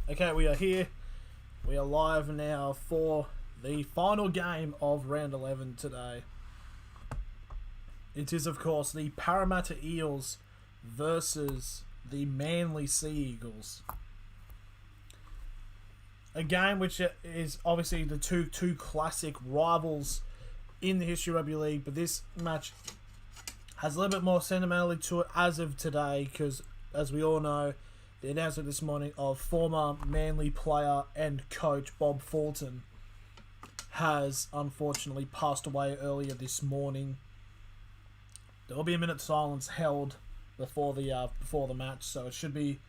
Okay, we are here. We are live now for the final game of round 11 today. It is, of course, the Parramatta Eels versus the Manly Sea Eagles. A game which is obviously the two classic rivals in the history of rugby league, but this match has a little bit more sentimentality to it as of today, because, as we all know, the announcement this morning of former Manly player and coach Bob Fulton has unfortunately passed away earlier this morning. There will be a minute silence held before the match, so it should be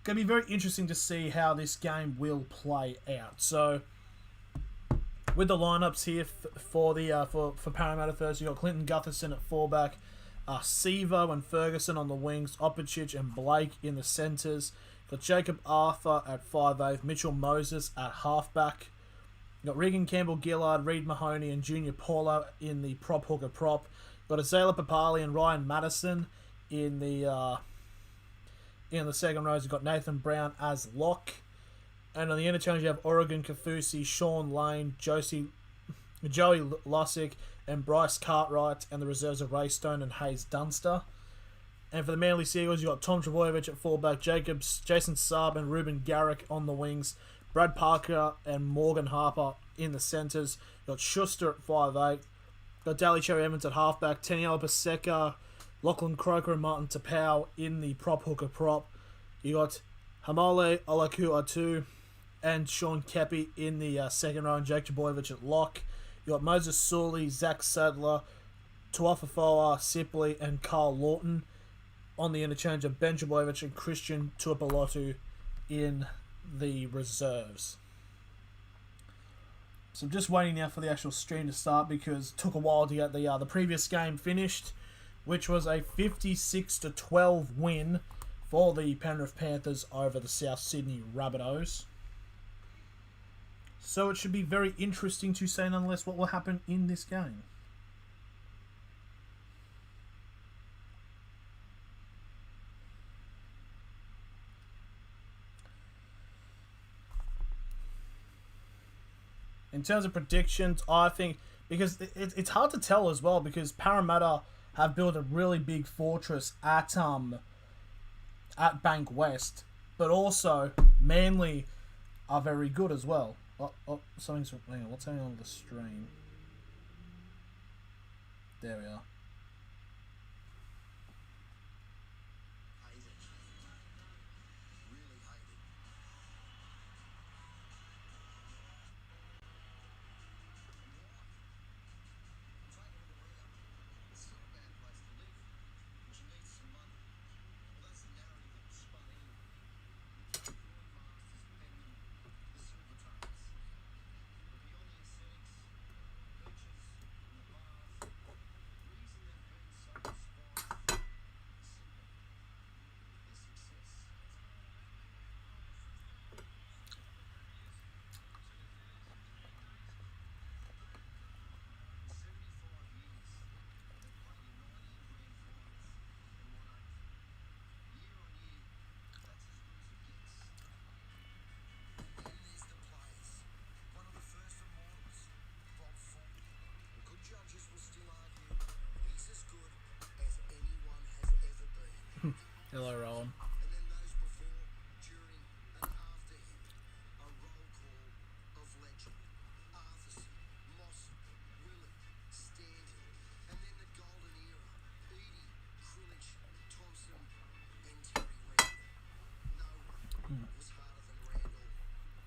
going to be very interesting to see how this game will play out. So, with the lineups here for Parramatta first, you got Clinton Gutherson at fullback, Sevo and Ferguson on the wings, Opicic and Blake in the centres. Got Jacob Arthur at 5'8", Mitchell Moses at halfback. Got Regan Campbell-Gillard, Reid Mahoney and Junior Paulo in the prop hooker prop. Got Azela Papali and Ryan Madison in the second rows. You've got Nathan Brown as lock. And on the interchange you have Oregon Kafusi, Sean Lane, Joey Lussick and Bryce Cartwright, and the reserves of Ray Stone and Hayes Dunster. And for the Manly Seagulls, you've got Tom Trbojevic at fullback, Jason Saab and Ruben Garrick on the wings, Brad Parker and Morgan Harper in the centres. You've got Schuster at 5'8", got Daly Cherry Evans at halfback, Taniela Paseka, Lachlan Croker and Martin Tapau in the prop hooker prop. You got Hamale Olaku-Atu and Sean Kepi in the second row, and Jake Trbojevic at lock. You got Moses Sully, Zach Sadler, Tuafafoa, Sipley, and Carl Lawton on the interchange of Ben Trbojevic and Christian Tuipulotu in the reserves. So I'm just waiting now for the actual stream to start because it took a while to get the previous game finished. which was a 56-12 win for the Penrith Panthers over the South Sydney Rabbitohs. So it should be very interesting to say nonetheless what will happen in this game. In terms of predictions, I think, because it's hard to tell as well, because Parramatta have built a really big fortress at Bankwest, but also Manly are very good as well. Something's hang on, what's happening on the stream? There we are. Hello, Rowan.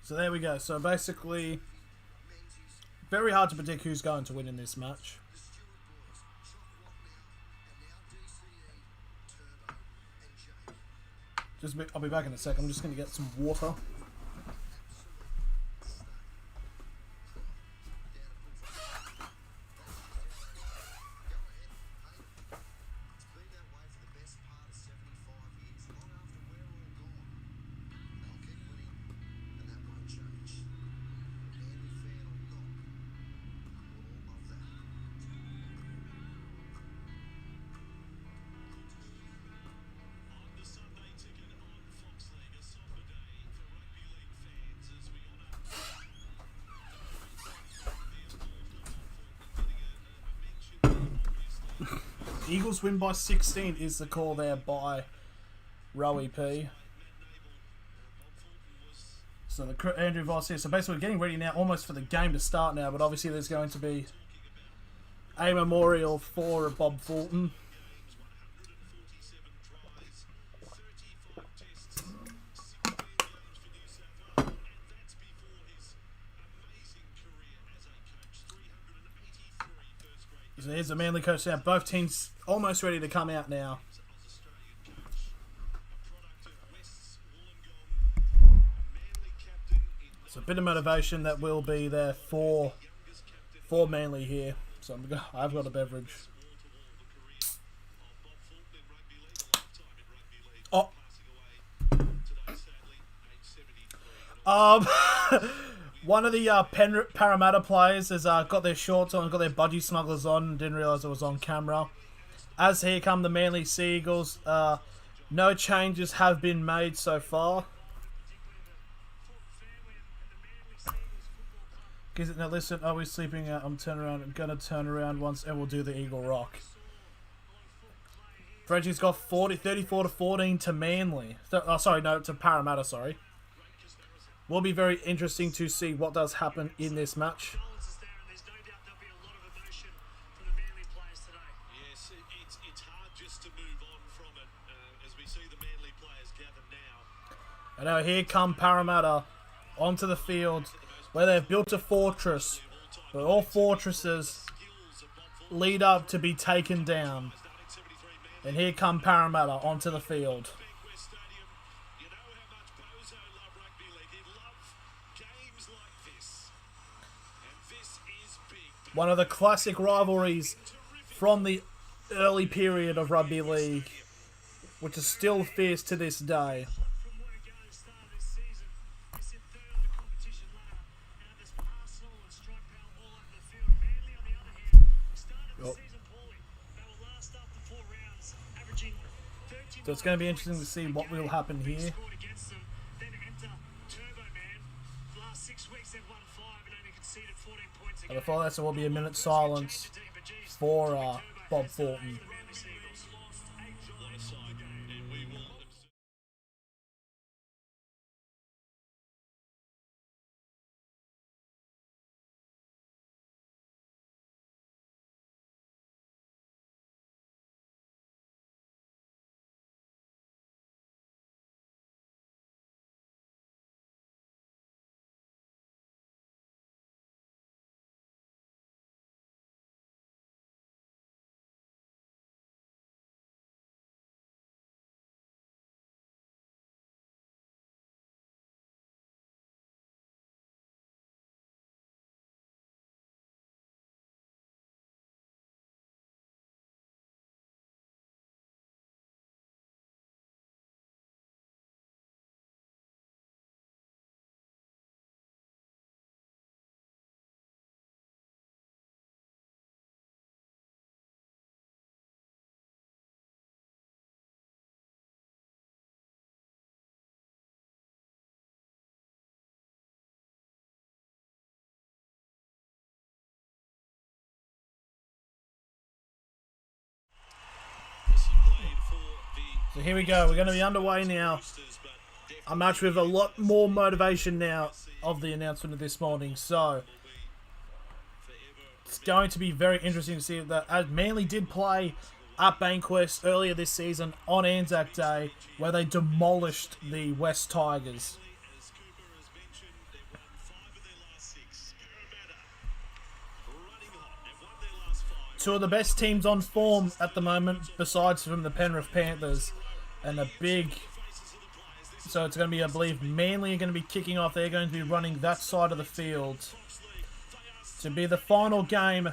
So there we go. So basically, very hard to predict who's going to win in this match. I'll be back in a sec. I'm just going to get some water. Eagles win by 16 is the call there by Rowie P. So the Andrew Voss here. So basically we're getting ready now almost for the game to start now, but obviously there's going to be a memorial for Bob Fulton. So here's the Manly coach now. Both teams almost ready to come out now. It's a bit of motivation that will be there for Manly here. So I've got a beverage. Oh. One of the Parramatta players has got their shorts on, got their budgie smugglers on, didn't realise it was on camera. As here come the Manly Seagulls. No changes have been made so far. Now listen, are we sleeping out? I'm going to turn around once and we'll do the Eagle Rock. Frenchie's got 34-14 to Manly. To Parramatta, sorry. Will be very interesting to see what does happen in this match. Yes, it's hard just to move on from it as we see the Manly players gather now. And now here come Parramatta onto the field where they've built a fortress, but all fortresses lead up to be taken down. And here come Parramatta onto the field. Bankwest Stadium, you know how much Bozo love rugby league. He loves games like this. And this is big. One of the classic rivalries from the early period of rugby league, which is still fierce to this day. From where Gary started this season, they sit third on the competition ladder. Now there's Arsenal and strike power all over the field. Manly, on the other hand, started the season poorly. They were last after 4 rounds, averaging 39. So it's going to be interesting to see what will happen here. Scored against them. Then enter Turbo Man. Last 6 weeks they've won 5 and only conceded 14 points a And game. before that, there will be a minute silence for Bob Thornton. So here we go. We're going to be underway now. A match with a lot more motivation now of the announcement of this morning. So it's going to be very interesting to see that, as Manly did play at Bankwest earlier this season on Anzac Day, where they demolished the West Tigers. As Cooper has mentioned, they've won 5 of their last 6. Parramatta running hot. They've won their last 5. Two of the best teams on form at the moment, besides from the Penrith Panthers. And a big... So it's going to be, I believe, Manly are going to be kicking off. They're going to be running that side of the field. To be the final game.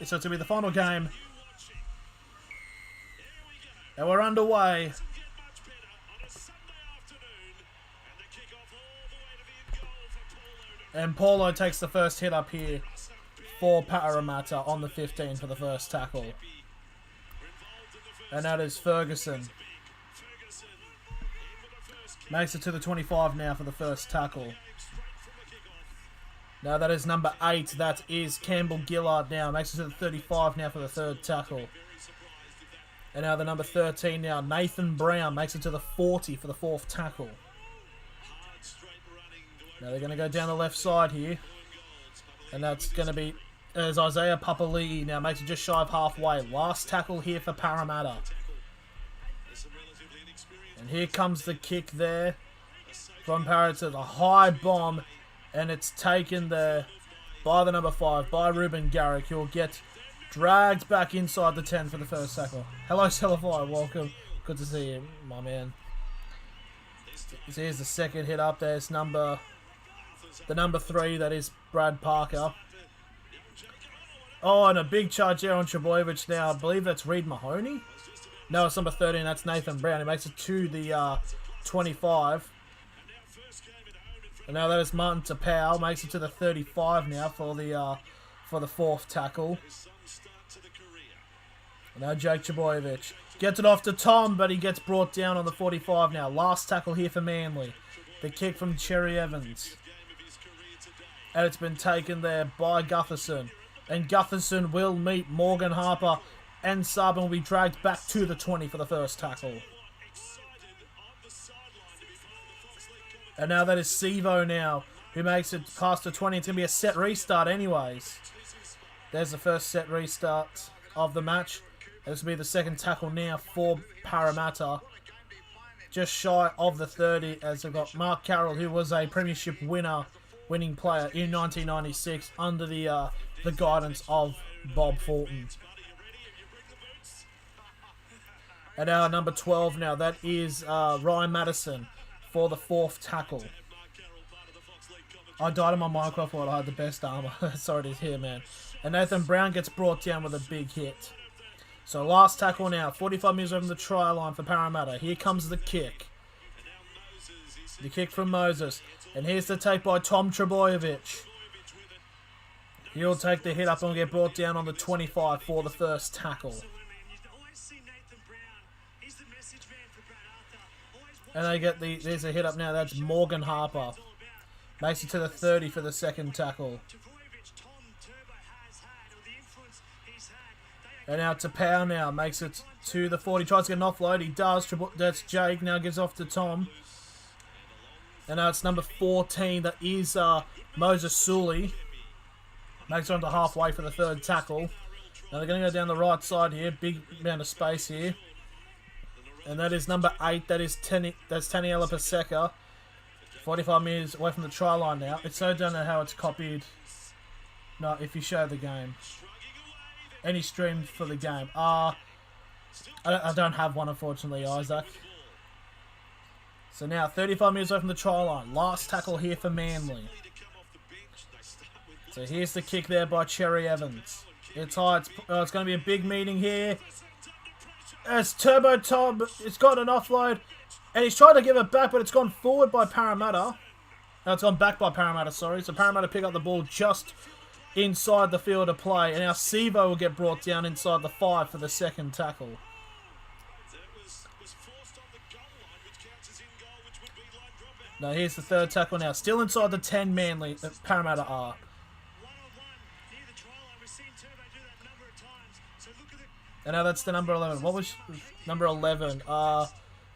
So to be the final game. And we're underway. And Paulo takes the first hit up here for Parramatta on the 15 for the first tackle. And that is Ferguson. Makes it to the 25 now for the first tackle. Now that is number 8. That is Campbell Gillard now. Makes it to the 35 now for the third tackle. And now the number 13 now, Nathan Brown, makes it to the 40 for the fourth tackle. Now they're going to go down the left side here. And that's going to be as Isaiah Papali'i now makes it just shy of halfway. Last tackle here for Parramatta. And here comes the kick there from Parramatta to the high bomb. And it's taken there by the number 5, by Ruben Garrick. He'll get dragged back inside the 10 for the first tackle. Hello, Celify. Welcome. Good to see you, my man. So here's the second hit up there. It's the number 3. That is Brad Parker. Oh, and a big charge there on Trbojevic now. I believe that's Reid Mahoney. No, it's number 13. That's Nathan Brown. He makes it to the 25. And now that is Martin Tapau. Makes it to the 35 now for the fourth tackle. And now Jake Trbojevic gets it off to Tom, but he gets brought down on the 45 now. Last tackle here for Manly. The kick from Cherry Evans. And it's been taken there by Gutherson. And Gutherson will meet Morgan Harper. And Sabin will be dragged back to the 20 for the first tackle. And now that is Sivo now, who makes it past the 20. It's going to be a set restart anyways. There's the first set restart of the match. This will be the second tackle now for Parramatta. Just shy of the 30 as they've got Mark Carroll, who was a premiership winning player in 1996 under the guidance of Bob Fulton. And our number 12 now, that is Ryan Madison for the fourth tackle. I died on my Minecraft while I had the best armor. Sorry to hear, man. And Nathan Brown gets brought down with a big hit. So last tackle now. 45 metres over the try line for Parramatta. Here comes the kick. The kick from Moses. And here's the take by Tom Trebojevic. He'll take the hit up and get brought down on the 25 for the first tackle. And they get there's a hit up now. That's Morgan Harper. Makes it to the 30 for the second tackle. And now to Pow now. Makes it to the 40. Tries to get an offload. He does. That's Jake. Now gives off to Tom. And now it's number 14. That is Moses Sully. Makes it onto halfway for the third tackle. Now they're going to go down the right side here. Big amount of space here. And that is number 8. That's Taniela Paseka. 45 metres away from the try line now. It's so don't know how it's copied. No, if you show the game. Any stream for the game. I don't have one, unfortunately, Isaac. So now 35 metres away from the try line. Last tackle here for Manly. So here's the kick there by Cherry Evans. It's high. It's going to be a big meeting here. As Turbo Tom, it's got an offload. And he's tried to give it back, but it's gone forward by Parramatta. No, it's gone back by Parramatta, sorry. So Parramatta pick up the ball just inside the field of play. And now Sivo will get brought down inside the 5 for the second tackle. Now here's the third tackle now. Still inside the 10 Manly. Parramatta are. And now that's the number 11. What was number 11?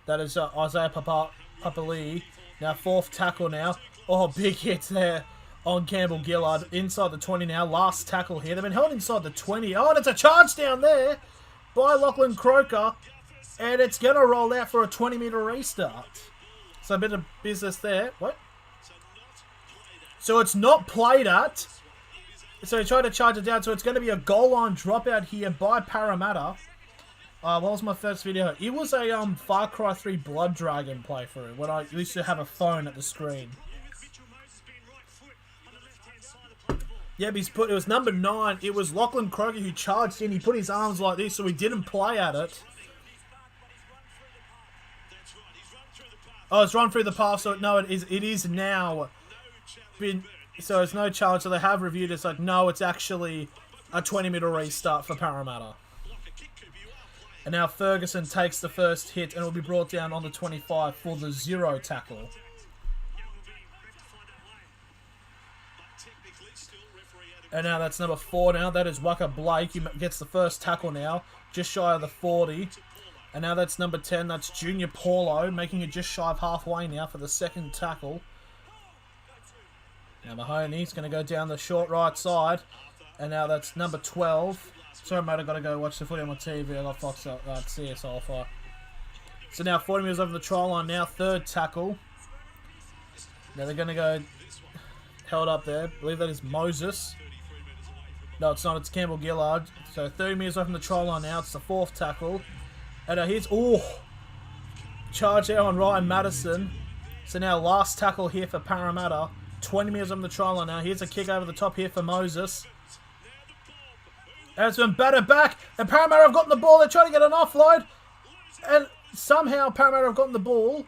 That is Isaiah Papali. Now fourth tackle now. Oh, big hit there on Campbell Gillard. Inside the 20 now. Last tackle here. They've been held inside the 20. Oh, and it's a charge down there by Lachlan Croker. And it's going to roll out for a 20-metre restart. So a bit of business there. What? So it's not played at. So he tried to charge it down. So it's going to be a goal line dropout here by Parramatta. What was my first video? It was a Far Cry 3 Blood Dragon playthrough when I used to have a phone at the screen. Yeah, it was number 9. It was Lachlan Croker who charged in. He put his arms like this, so he didn't play at it. Oh, it's run through the path, so no, it is now been. So it's no challenge. So they have reviewed it. It's like, no, it's actually a 20-metre restart for Parramatta. And now Ferguson takes the first hit and will be brought down on the 25 for the 0 tackle. And now that's number 4 now. That is Waka Blake. He gets the first tackle now. Just shy of the 40. And now that's number 10. That's Junior Paulo. Making it just shy of halfway now for the second tackle. Now Mahoney's going to go down the short right side. And now that's number 12. Sorry, mate, I've got to go watch the footy on my TV. I got Fox CSL fight. So now 40 metres over the try line now. Third tackle. Now they're going to go held up there. I believe that is Moses. No, it's not. It's Campbell Gillard. So 30 metres away from the try line now. It's the fourth tackle. And here's... Oh! Charge there on Ryan Madison. So now last tackle here for Parramatta. 20 metres on the try line now. Here's a kick over the top here for Moses. And it's been battered back. And Parramatta have gotten the ball. They're trying to get an offload. And somehow Parramatta have gotten the ball.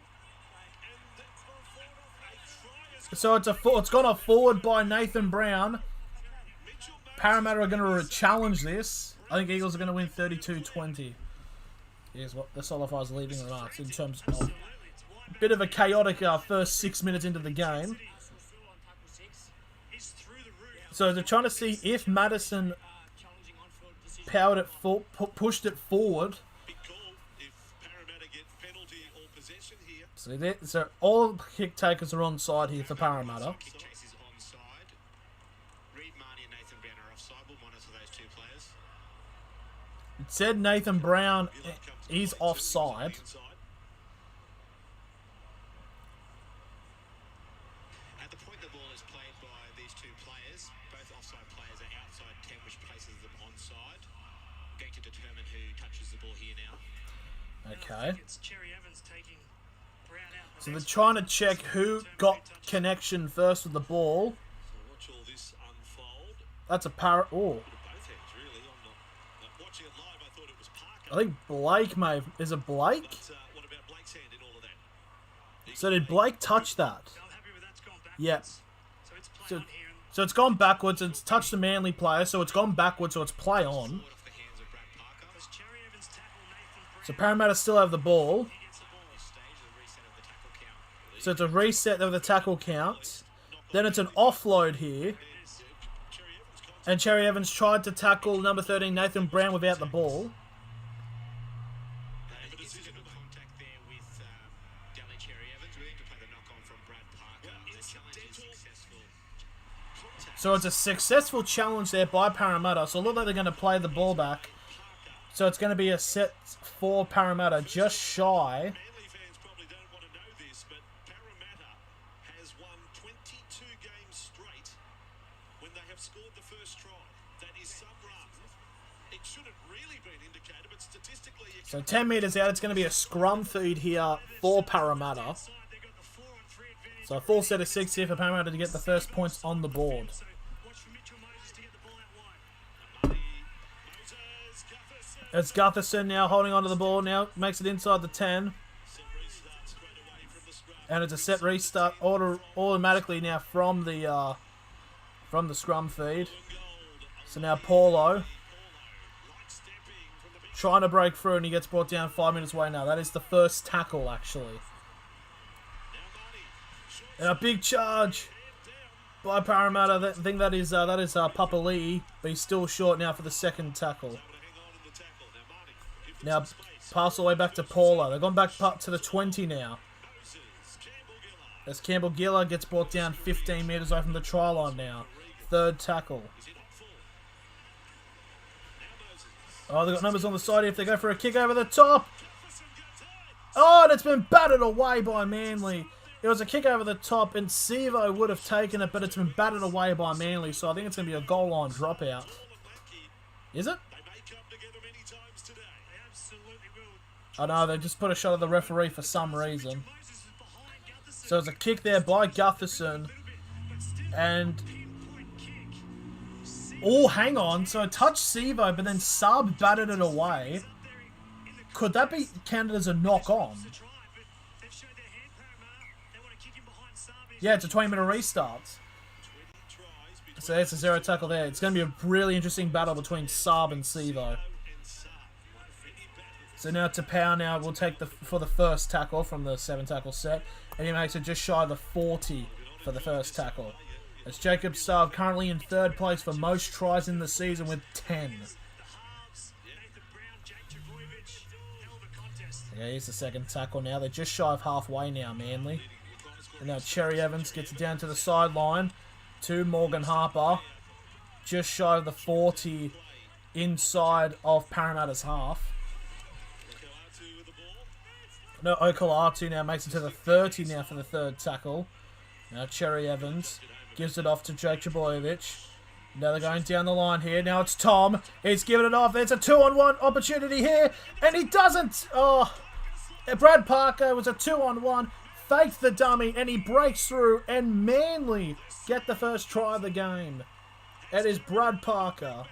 So it's gone off forward by Nathan Brown. Parramatta are going to challenge this. I think Eagles are going to win 32-20. Here's what the Solifiers leaving remarks in terms of a bit of a chaotic first 6 minutes into the game. So they're trying to see if Madison powered it pushed it forward. So all kick takers are on side here for Parramatta. It said Nathan Brown is offside. At the point the ball is played by these two players, both offside players are outside 10, which places them onside. Going to determine who touches the ball here now. Okay. So they're trying to check who got connection first with the ball. So watch all this unfold. That's a parrot. Oh. Both ends, really. I'm not watching it live. I thought it was I think Blake may have... Is it Blake? But what about Blake's hand in all of that? So did Blake touch that? They're happy with that's gone backwards. Yeah. So it's play So, on here. And so it's gone backwards. It's touched the Manly player, so it's gone backwards, so it's play on. Off the hands of Brad Parker. as Cherry Evans tackle Nathan Brown. So Parramatta still have the ball. He gets the ball. Stage of the reset of the tackle count. So it's a reset of the tackle count. Then it's an offload here. And Cherry Evans tried to tackle number 13, Nathan Brown, without the ball. Physical contact there with Daly Cherry Evans. We need to play the knock on from Brad Parker. The challenge is successful. So it's a successful challenge there by Parramatta. So it looks like they're going to play the ball back. So it's going to be a set for Parramatta, just shy. Manly fans probably don't want to know this, but Parramatta has won 22 games straight when they have scored the first try. That is some run. It shouldn't really be an indicator, but statistically... So 10 metres out, it's going to be a scrum feed here for Parramatta. Side, they got the 4-on-3 advantage. So a full set of 6 here for Parramatta to get the first points on the board. So watch for Mitchell Moses to get the ball out wide. Moses, Gutherson, It's Gutherson now holding onto the ball. Now makes it inside the 10. set restart straight away from the scrum. And it's a set restart automatically now from the scrum feed. So now Paulo Light stepping from the bench. trying to break through, and he gets brought down 5 minutes away now. That is the first tackle, actually. Now Marty. Short And a big charge by Parramatta. I think that is Papa Lee, but he's still short now for the second tackle. to hang on in the tackle. Now Marty. Give them Now some space. pass all the way back to Paulo. They've gone back up to the 20 now. Moses, Campbell Gillard. As Campbell Giller gets brought down 15 metres away from the try line now. Third tackle. Is it on full? Now Moses. Oh, they've got numbers on the side here if they go for a kick over the top. Gutherson gets high. Oh, and it's been batted away by Manly. It was a kick over the top, and Sevo would have taken it, but it's been batted away by Manly, so I think it's going to be a goal line dropout. Paul and Mackey, Is it? they may come together many times today. They absolutely will. I know, they just put a shot at the referee for some reason. Moses is behind Gutherson. So it's a kick there by Gutherson, But still, and... pinpoint kick. Oh, hang on. So it touched Sevo, but then Sub batted it away. Could that be counted as a knock-on? Try, but they've showed their hand, Parramatta. They want to kick him behind Sabi. Yeah, it's a 20-minute restart. 20 tries between So it's a zero tackle there. It's going to be a really interesting battle between Sub and Sevo. and Saab. Many battles. So now Tapau now will take for the first tackle from the 7-tackle set. And he makes it just shy of the 40 for the first tackle. As Jacob Starr currently in third place for most tries in the season with 10. The halves, Nathan Brown, Jake Trbojevic, hell of a contest. Yeah, here's the second tackle now. They're just shy of halfway now, Manly. And now Cherry Evans gets it down to the sideline to Morgan Harper. Just shy of the 40 inside of Parramatta's half. Kalatu with the ball. No, Okolatu now makes it to the 30 now for the third tackle. Now Cherry Evans gives it off to Jake Trbojevic. Now they're going down the line here. Now it's Tom. He's giving it off. It's a 2-on-1 opportunity here. And he doesn't. Oh, Brad Parker was a 2-on-1. Faked the dummy. And he breaks through. And Manly get the first try of the game. It is Brad Parker. And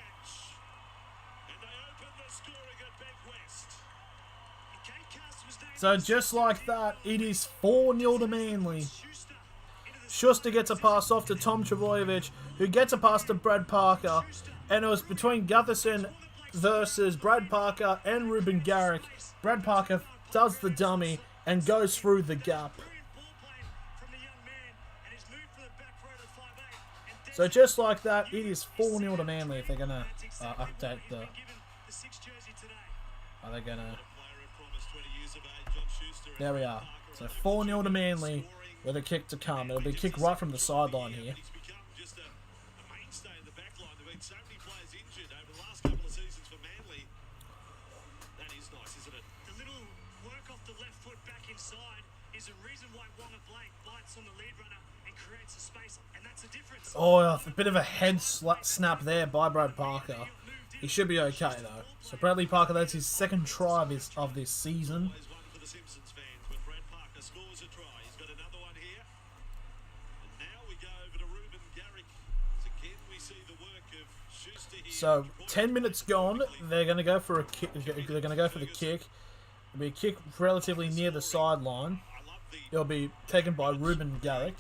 they open the scoring at Bankwest. Kane Cass was down. So just like that, it is 4-0 to Manly. Schuster into the Schuster gets a pass off to Tom Trbojevic, who gets a pass to Brad Parker, and it was between Gutherson versus Brad Parker and Ruben Garrick. Brad Parker does the dummy and goes through the gap. brilliant ball play from the young man, and he's moved for the back row to 5'8". And So just like that, it is 4-0 to Manly if they're going to update the... given the 6 jersey today. Are they going to... Player who promised 20 years of age, John Schuster. There we are. So 4-0 to Manly with a kick to come. It'll be a kick right from the sideline here. He's become just a mainstay in the back line. There have been so many players injured over the last couple of seasons for Manly. That is nice, isn't it? The little work off the left foot back inside is a reason why Wonga Blake bites on the lead runner and creates a space, and that's the difference. Oh, a bit of a head snap there by Brad Parker. He should be okay, though. So Bradley Parker, that's his second try of this season. Always one for the Simpsons fans when Brad Parker scores a try. He's got another one here. And now we go over to Ruben Garrick. So again, we see the work of Schuster here. So 10 minutes gone. They're going to go for a kick. They're going to go for the kick. It'll be a kick relatively near the sideline. It'll be taken by Ruben Garrick.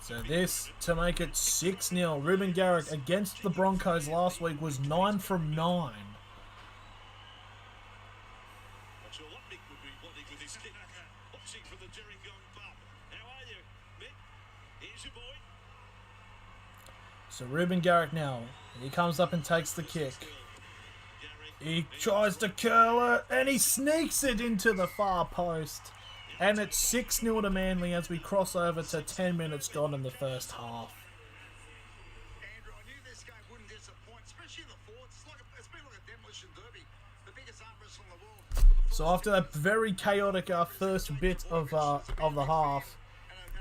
So this to make it 6-0. Ruben Garrick against the Broncos last week was 9 from 9. Not sure what Nick would be wanting with his kick. Watching from the Gerringong pub. How are you, Nick? Here's your boy. So Ruben Garrick now. He comes up and takes the kick. He tries to curl it and he sneaks it into the far post. And it's 6-0 to Manly as we cross over to 10 minutes gone in the first half. Andrew, I knew this game wouldn't disappoint, especially the forwards. It's been like a demolition derby, the biggest arm wrestle in the world. So after that very chaotic first bit of the half,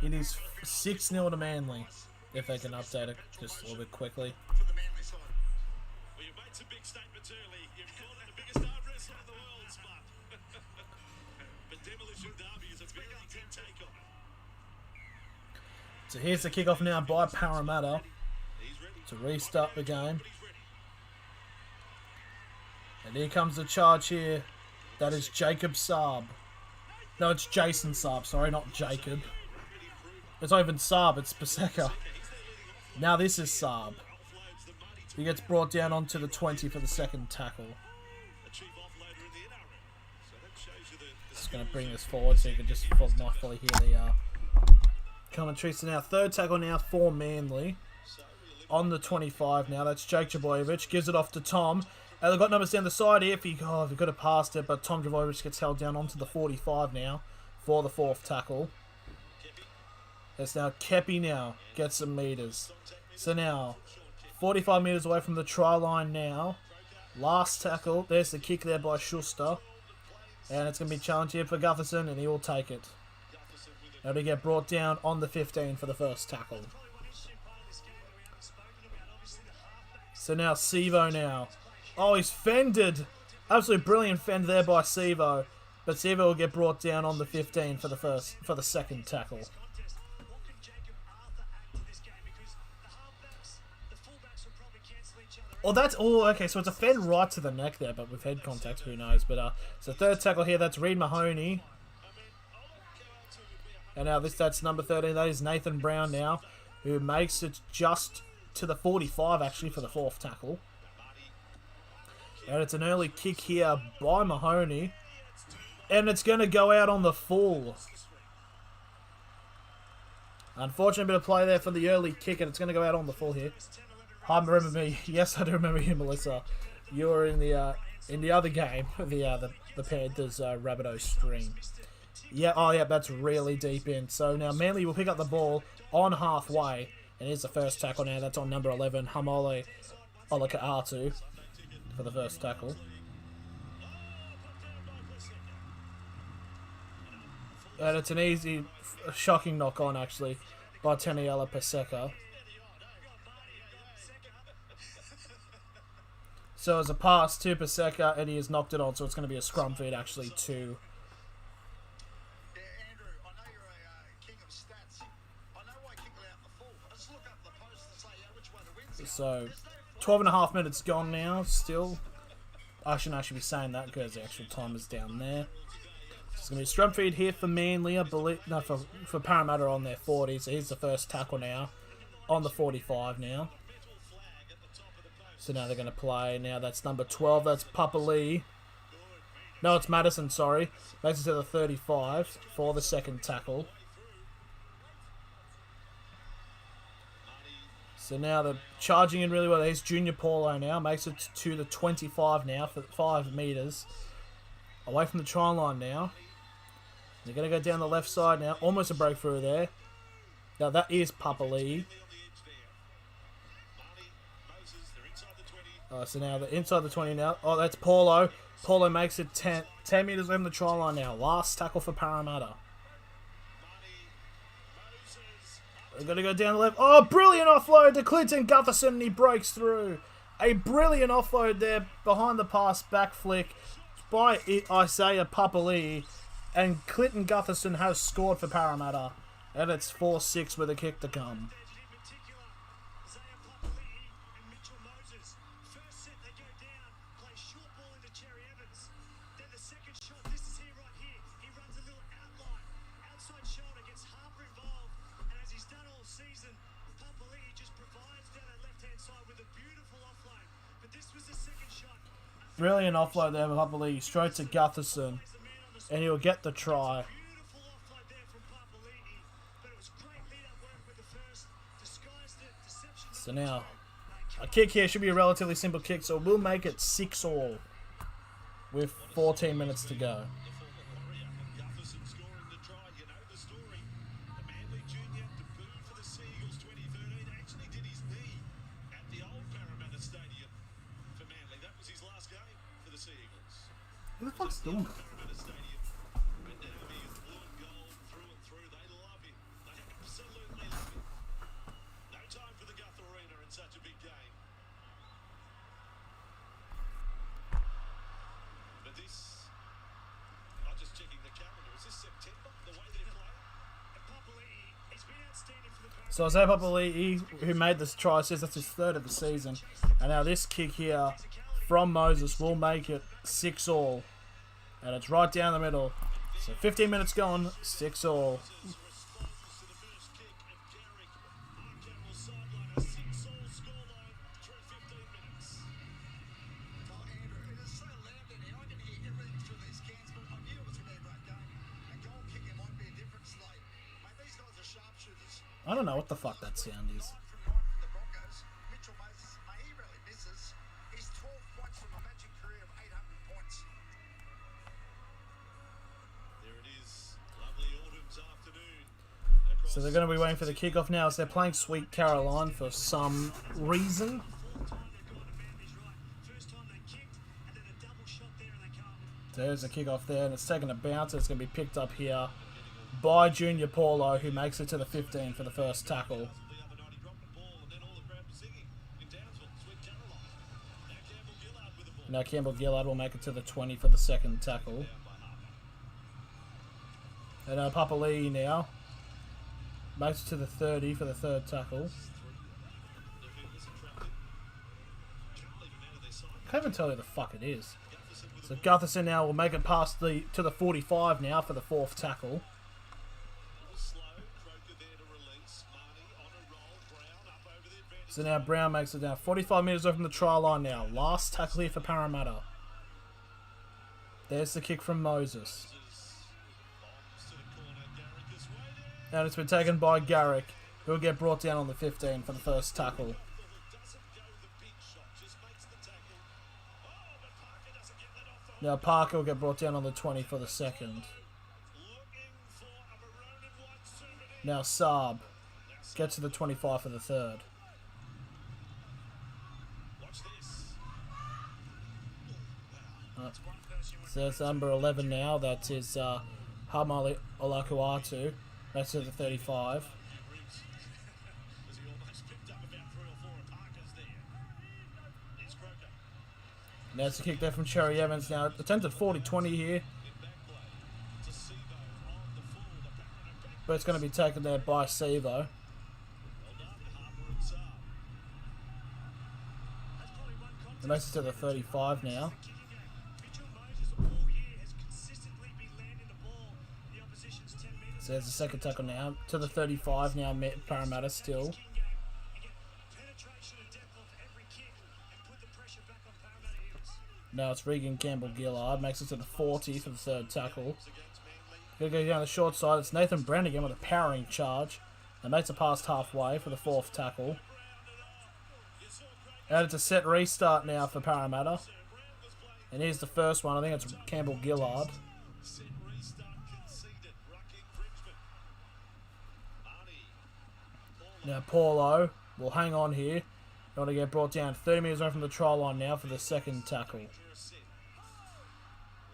it is 6-0 to Manly. If they can update it just a little bit quickly. For the Manly side. Well, you made some big statements early. You've called it the biggest arm wrestle in the world, Spud. But demolition derby is a very big take on it. So here's the kickoff now by Parramatta He's ready. to restart the game. He's ready. And here comes the charge here. That is Jacob Saab. No, it's Jason Saab. Sorry, not Jacob. It's not even Saab, it's Paseka. Now this is Saab. He gets brought down onto the 20 for the second tackle. A chief offloader in the NRL. So that shows you the Just going to bring this forward so you can just fully hear the commentary. So now third tackle now for Manly. On the 25 now. That's Jake Trbojevic. Gives it off to Tom. And they've got numbers down the side here. If he could have passed it, but Tom Trbojevic gets held down onto the 45 now for the fourth tackle. It's now Kepi now. Gets some meters. So now 45 metres away from the try line now. Last tackle. There's the kick there by Schuster. And it's going to be challenged here for Gutherson, and he will take it. Now to get brought down on the 15 for the first tackle. So now Sevo now. Oh, he's fended. Absolutely brilliant fend there by Sevo. But Sevo will get brought down on the 15 for the second tackle. Oh, that's okay. So it's a fend right to the neck there, but with head contact, who knows? But so third tackle here. That's Reed Mahoney, and now that's number 13. That is Nathan Brown now, who makes it just to the 45 actually for the fourth tackle. And it's an early kick here by Mahoney, and it's going to go out on the full. Unfortunate bit of play there for the early kick, and it's going to go out on the full here. I remember me. Yes, I do remember you, Melissa. You were in the other game, the Panthers Rabbitohs stream. Yeah, oh yeah, that's really deep in. So now Manly will pick up the ball on halfway, and here's the first tackle now. That's on number 11, Hamole Olaka'atu for the first tackle. And it's an easy, shocking knock on actually by Taniela Paseka. So as a pass to Paseka, and he has knocked it on, so it's going to be a scrum feed actually to... Yeah, Andrew, I know you're a king of stats. I know why kick it out the full. I just look up the post and say, yeah, which one wins. So 12 and a half minutes gone now, still. I shouldn't actually be saying that because the actual time is down there. So it's going to be a scrum feed here for Manly, I believe. No, for Parramatta on their 40. So here's the first tackle now on the 45 now. So now they're going to play. Now that's number 12. That's Papa Lee. No, it's Madison, sorry. Makes it to the 35 for the second tackle. So now they're charging in really well. There's Junior Paulo now. Makes it to the 25 now for 5 metres. Away from the try line now. They're going to go down the left side now. Almost a breakthrough there. Now that is Papa Lee. So now they're inside the 20 now. Oh, that's Paulo. Paulo makes it 10 metres away from the try line now. Last tackle for Parramatta. They're going to go down the left. Oh, brilliant offload to Clinton Gutherson, and he breaks through. A brilliant offload there behind the pass back flick by Isaiah Papali'i. And Clinton Gutherson has scored for Parramatta. And it's 4-6 with a kick to come. In particular, Zaya Papali'i and Mitchell Moses. First set they go down, play short ball into Cherry Evans. Then the second shot, this is here right here. He runs a little outline, outside shoulder, gets Harper involved. And as he's done all season, Papali'i just provides down that left-hand side with a beautiful offload. But this was the second shot. Brilliant offload there for Papali'i. Straight to Gutherson. And he'll get the try. Beautiful offload there from Papali'i. But it was great lead-up work with the first. Disguised it, deception. So now, a kick here should be a relatively simple kick, so we'll make it 6-all with 14 minutes to go. Gutherson scoring the try. You know the story. The Manly Junior debut for the Seagulls 2013 actually did his knee at the old Parramatta Stadium for Manly. That was his last game for the Seagulls. Who the fuck's doing that? Parramatta Stadium. Red Army is blue and gold through and through. They love him. They absolutely love him. No time for the Guth Arena in such a big game. But this, I'm just checking the calendar. Is this September? The way they're playing? And Papali'i, he's been outstanding for the So Isaiah Papali'i, who made this try, says that's his third of the season. And now this kick here from Moses will make it 6-all. And it's right down the middle. So 15 minutes gone, 6-all. Responds to the first kick of Garrick. Arcam will sideline a 6-all scoreline through 15 minutes. Oh, Andrew, it is so loud in here. I can hear everything through these cans, but I knew it was going to be a great game. And goal kicking might be a different slate. Mate, these guys are sharpshooters. I don't know what the fuck that sound is. 9 from 9 from the Broncos. Mitchell Moses, mate, he really misses. He's 12 points from a magic career of 800 points. There it is. Lovely autumn's afternoon. So they're going to be waiting for the kickoff now as they're playing Sweet Caroline for some reason. full time they've gone to Manly's right. First time they kicked, and then a double shot there, and they come. There's a kickoff there, and it's taking a bounce. It's going to be picked up here by Junior Paulo, who makes it to the 15 for the first tackle. The other night he dropped the ball and then all the crowd was singing in Townsville, Sweet Caroline. Now Campbell Gillard with the ball. Now Campbell Gillard will make it to the 20 for the second tackle. And Papali'i now makes it to the 30 for the third tackle. Can't even tell who the fuck it is. So Gutherson now will make it past to the 45 now for the fourth tackle. Slow, Croker there to release. Marnie on a roll. Brown up over the advantage. So now Brown makes it down 45 metres away from the try line now. Last tackle here for Parramatta. There's the kick from Moses. Bombs to the corner. Garrick is way there. And it's been taken by Garrick, who will get brought down on the 15 for the first tackle. Doesn't go the big shot, just makes the tackle. Oh, but Parker doesn't get that off the Now Parker will get brought down on the 20 for the second. looking for a maroon and white souvenir. Now Saab gets to the 25 for the third. Watch this. So that's number 11 now. That is Hamali Olakuatu. That's to the 35. As he almost picked up about 3 or 4 of Parker's there. Here's Croker. And that's a kick there from Cherry Evans now. Attempted 40-20 here, In back play to Sevo on the full. The Parramatta back. but it's going to be taken there by Sevo. Well done, Harper and Saab. That's probably one context. It makes it to the 35 now. Kicking game. Mitchell Moses all year has consistently been landing the ball in the opposition's 10 metres. So there's the second tackle now. To the 35 now, Parramatta still. King game and get penetration and depth off every kick and put the pressure back on Parramatta Eels. Now it's Regan Campbell-Gillard. Makes it to the 40 for the third tackle. Against Manly. Going to go down the short side. It's Nathan Brown again with a powering charge. And makes it past halfway for the fourth tackle. And it's a set restart now for Parramatta. And here's the first one. I think it's Campbell-Gillard. Set restart conceded. Ruck infringement. Marnie. Now Paulo will hang on here. Going to get brought down 30 metres away from the try line now for the second tackle. For a set.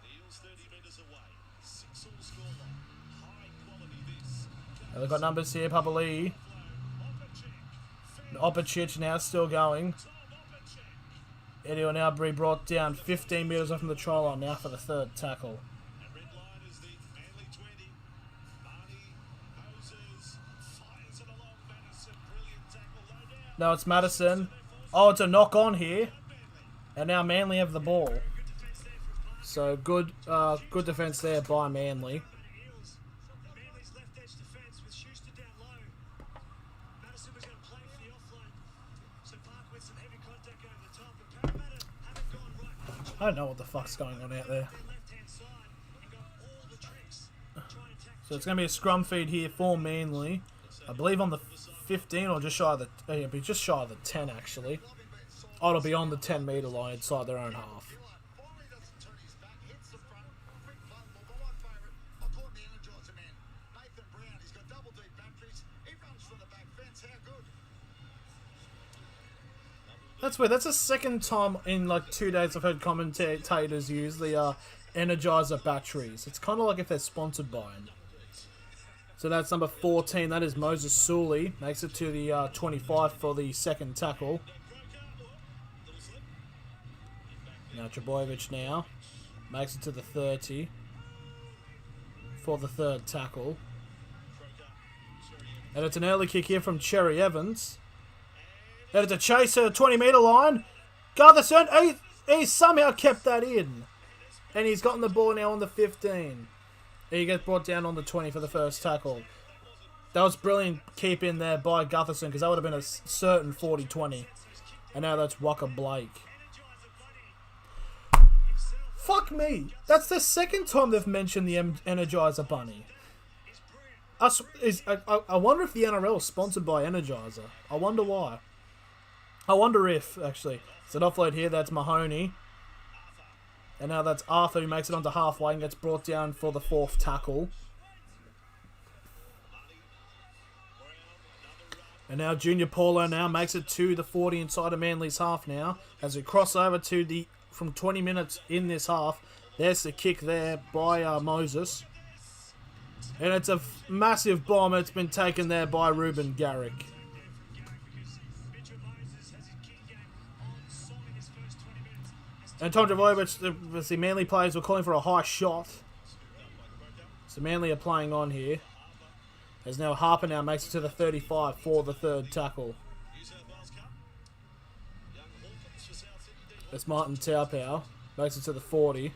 The Eels 30 metres away. 6-all scoreline. High quality this. Now they've got numbers here. Papali'i. Opachich now still going. Eddie will now be brought down 15 metres away from the try line now for the third tackle. And red line is the Manly No, it's Madison. Oh, it's a knock on here. And now Manly have the ball. So good good defence there by Manly. Eels. Manly's left edge defence with Schuster down low. Madison was going to play for the offload. So Park with some heavy contact over the top. But Parramatta haven't gone right much I don't know what the fuck's going on out there. their left-hand side and got all the tricks. Trying to tackle So it's going to be a scrum feed here for Manly. I believe on the 15 or just shy of the... it'll be just shy of the 10 actually. Oh, it'll be on the 10 metre line inside their own half. Finally doesn't turn his back, hits the front, quick fumble. But my favourite, I'll call him the Energizer Man. Nathan Brown, he's got double deep batteries. He runs from the back fence. How good? That's weird. That's the second time in like 2 days I've heard commentators use the Energizer batteries. It's kind of like if they're sponsored by them. So that's number 14. That is Moses Sully. Makes it to the 25 for the second tackle. Now Trebojevic now. Makes it to the 30 for the third tackle. And it's an early kick here from Cherry Evans. And it's a chaser, 20 metre line. Gutherson, he somehow kept that in. And he's gotten the ball now on the 15. He gets brought down on the 20 for the first tackle. That was brilliant keep in there by Gutherson because that would have been a certain 40-20. And now that's Walker Blake. Fuck me. That's the second time they've mentioned the Energizer Bunny. I wonder if the NRL is sponsored by Energizer. I wonder why. I wonder if, actually. It's an offload here. That's Mahoney. And now that's Arthur who makes it onto halfway and gets brought down for the fourth tackle. And now Junior Paulo now makes it to the 40 inside of Manly's half now. As we cross over to the, from 20 minutes in this half. There's the kick there by Moses. And it's a massive bomb. It's been taken there by Ruben Garrick. And Tom Trebojevic, the Manly players were calling for a high shot. So Manly are playing on here. As now Harper now makes it to the 35 for the third tackle. That's Martin Taupau. Makes it to the 40.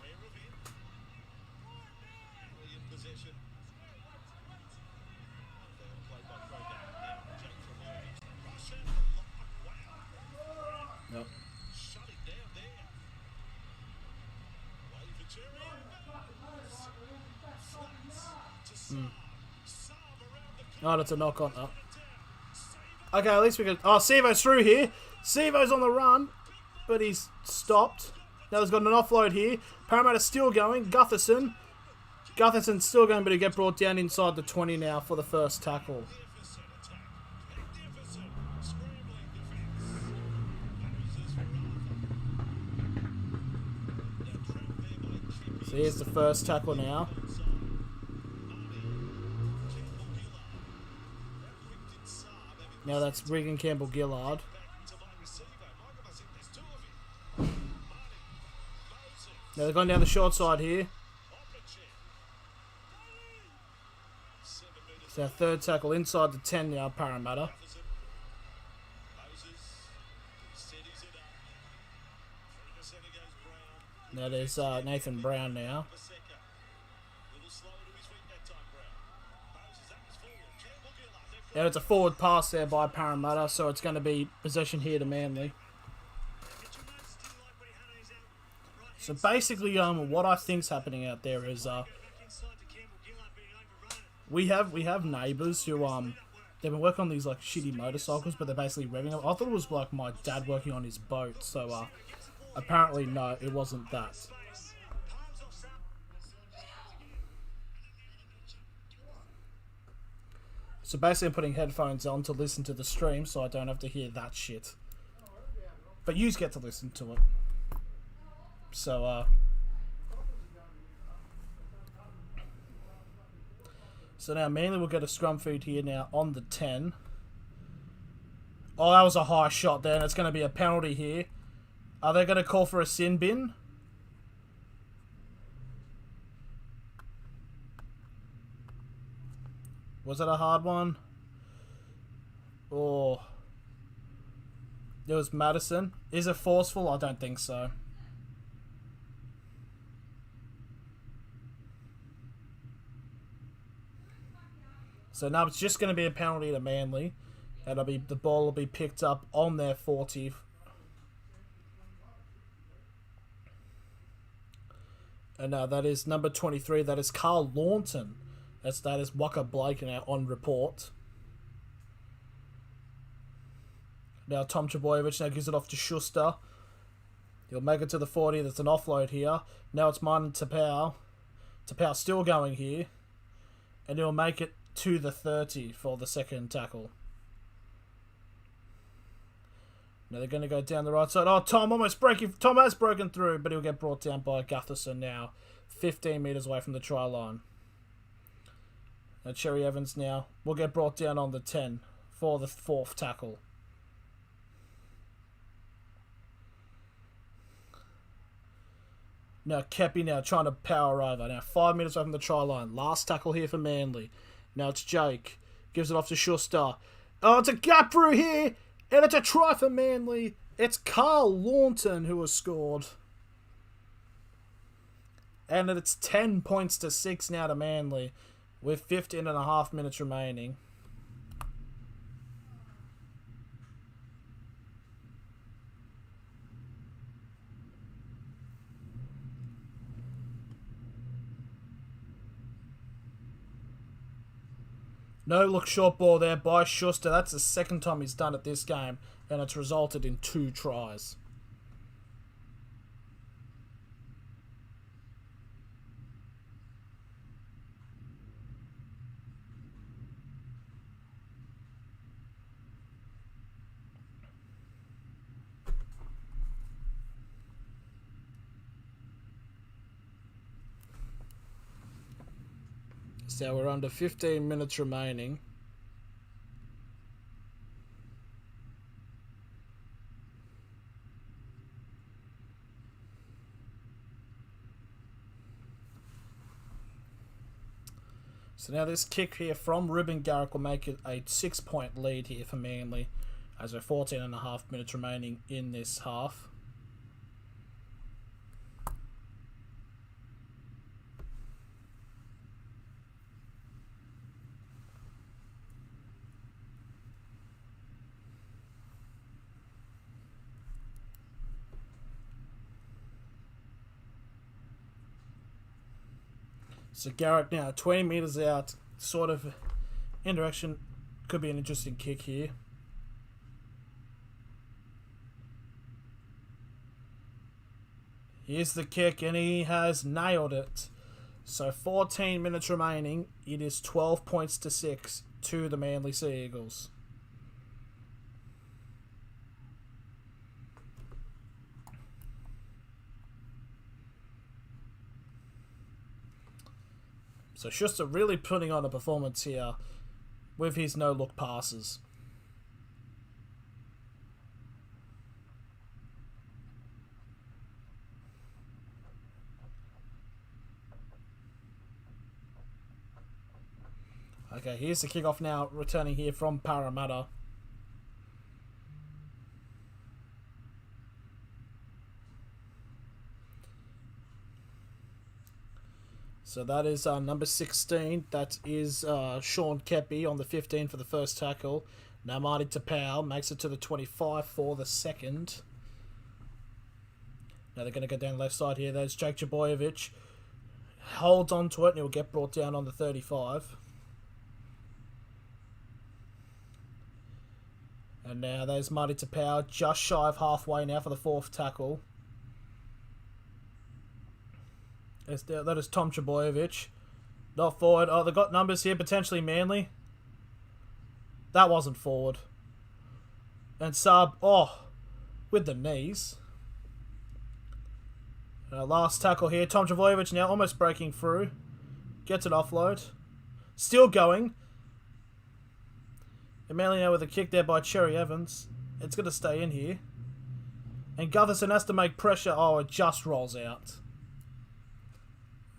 Yep. Oh, that's a knock on. Oh. Okay, at least we can... Oh, Sivo's through here. Sivo's on the run, but he's stopped. Now there's got an offload here. Parramatta's still going. Gutherson's still going, but he get brought down inside the 20 now for the first tackle. So here's the first tackle now. Now that's Regan Campbell-Gillard. Now they've gone down the short side here. So our third tackle inside the 10 now, Parramatta. Now there's Nathan Brown now. And it's a forward pass there by Parramatta, so it's going to be possession here to Manly. So basically, what I think's happening out there is we have neighbours who they've been working on these like shitty motorcycles, but they're basically revving them. I thought it was like my dad working on his boat, so apparently no, it wasn't that. So basically I'm putting headphones on to listen to the stream so I don't have to hear that shit. But yous get to listen to it. So, so now Manly will get a scrum feed here now on the 10. Oh, that was a high shot there, and it's going to be a penalty here. Are they going to call for a sin bin? Was it a hard one? Oh. It was Madison. Is it forceful? I don't think so. So now it's just going to be a penalty to Manly. And the ball will be picked up on their 40. And that is number 23. That is Carl Launton. That is Waka Blake now on report. Now Tom Trbojevic now gives it off to Schuster. He'll make it to the 40. There's an offload here. Now it's Martin Tapau. Tapau still going here. And he'll make it to the 30 for the second tackle. Now they're going to go down the right side. Oh, Tom has broken through, but he'll get brought down by Gutherson now. 15 metres away from the try line. Now Cherry Evans now will get brought down on the 10 for the fourth tackle. Now Kepi now trying to power over. Now 5 metres away from the try line. Last tackle here for Manly. Now it's Jake. Gives it off to Schuster. Oh, it's a gap through here. And it's a try for Manly. It's Carl Launton who has scored. And it's 10 points to 6 now to Manly with 15.5 minutes remaining. No look short ball there by Schuster. That's the second time he's done it this game, and it's resulted in 2 tries. So we're under 15 minutes remaining. So now this kick here from Ruben Garrick will make it a 6-point lead here for Manly as we're 14.5 minutes remaining in this half. So Garrett now 20 metres out, sort of in direction. Could be an interesting kick here. Here's the kick and he has nailed it. So 14 minutes remaining. It is 12 points to 6 to the Manly Sea Eagles. So Schuster really putting on a performance here with his no-look passes. Okay, here's the kickoff now, returning here from Parramatta. So that is number 16. That is Sean Kepi on the 15 for the first tackle. Now Marty Tapau makes it to the 25 for the second. Now they're going to go down the left side here. There's Jake Trbojevic. Holds on to it and he'll get brought down on the 35. And now there's Marty Tapau just shy of halfway now for the fourth tackle. That is Tom Trbojevic. Not forward. Oh, they've got numbers here. Potentially Manly. That wasn't forward. And Saab. Oh, with the knees. Last tackle here. Tom Trbojevic now almost breaking through. Gets an offload. Still going. And Manly now with a kick there by Cherry Evans. It's going to stay in here. And Gutherson has to make pressure. Oh, it just rolls out.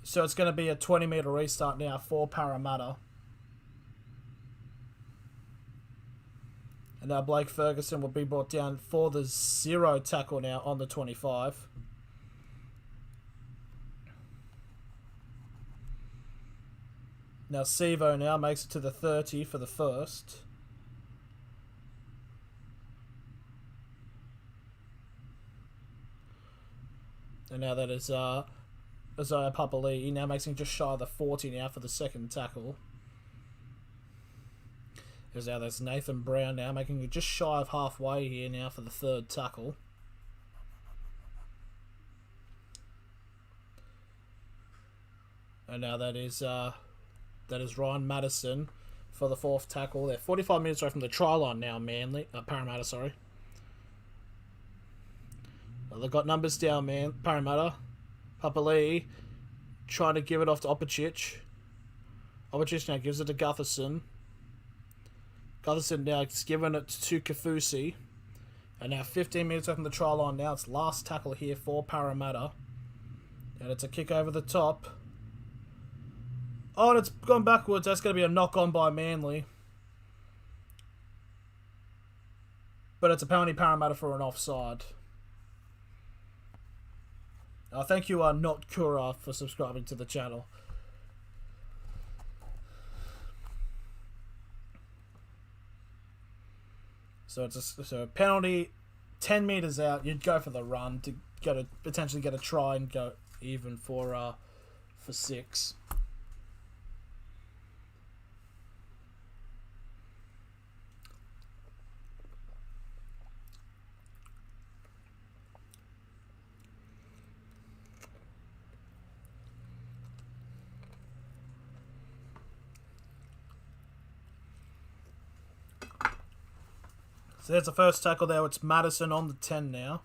So it's going to be a 20-metre restart now for Parramatta. And now Blake Ferguson will be brought down for the 0 tackle now on the 25. Now Sevo now makes it to the 30 for the first. And now that is Isaiah Papali'i now makes him just shy of the 40 now for the second tackle. As now there's Nathan Brown now making it just shy of halfway here now for the third tackle. And now that is Ryan Madison for the fourth tackle. They're 45 minutes away from the try line now, Parramatta, sorry. Well, they've got numbers down, Parramatta. Papali'i trying to give it off to Opicic. Opicic now gives it to Gutherson. Gutherson now is giving it to Kafusi. And now 15 minutes away from the try line now. It's last tackle here for Parramatta. And it's a kick over the top. Oh, and it's gone backwards. That's going to be a knock-on by Manly. But it's a penalty Parramatta for an offside. Thank you, Not Kura, for subscribing to the channel. So it's a penalty, 10 metres out. You'd go for the run to potentially get a try and go even for 6. So there's the first tackle there. It's Madison on the 10 now.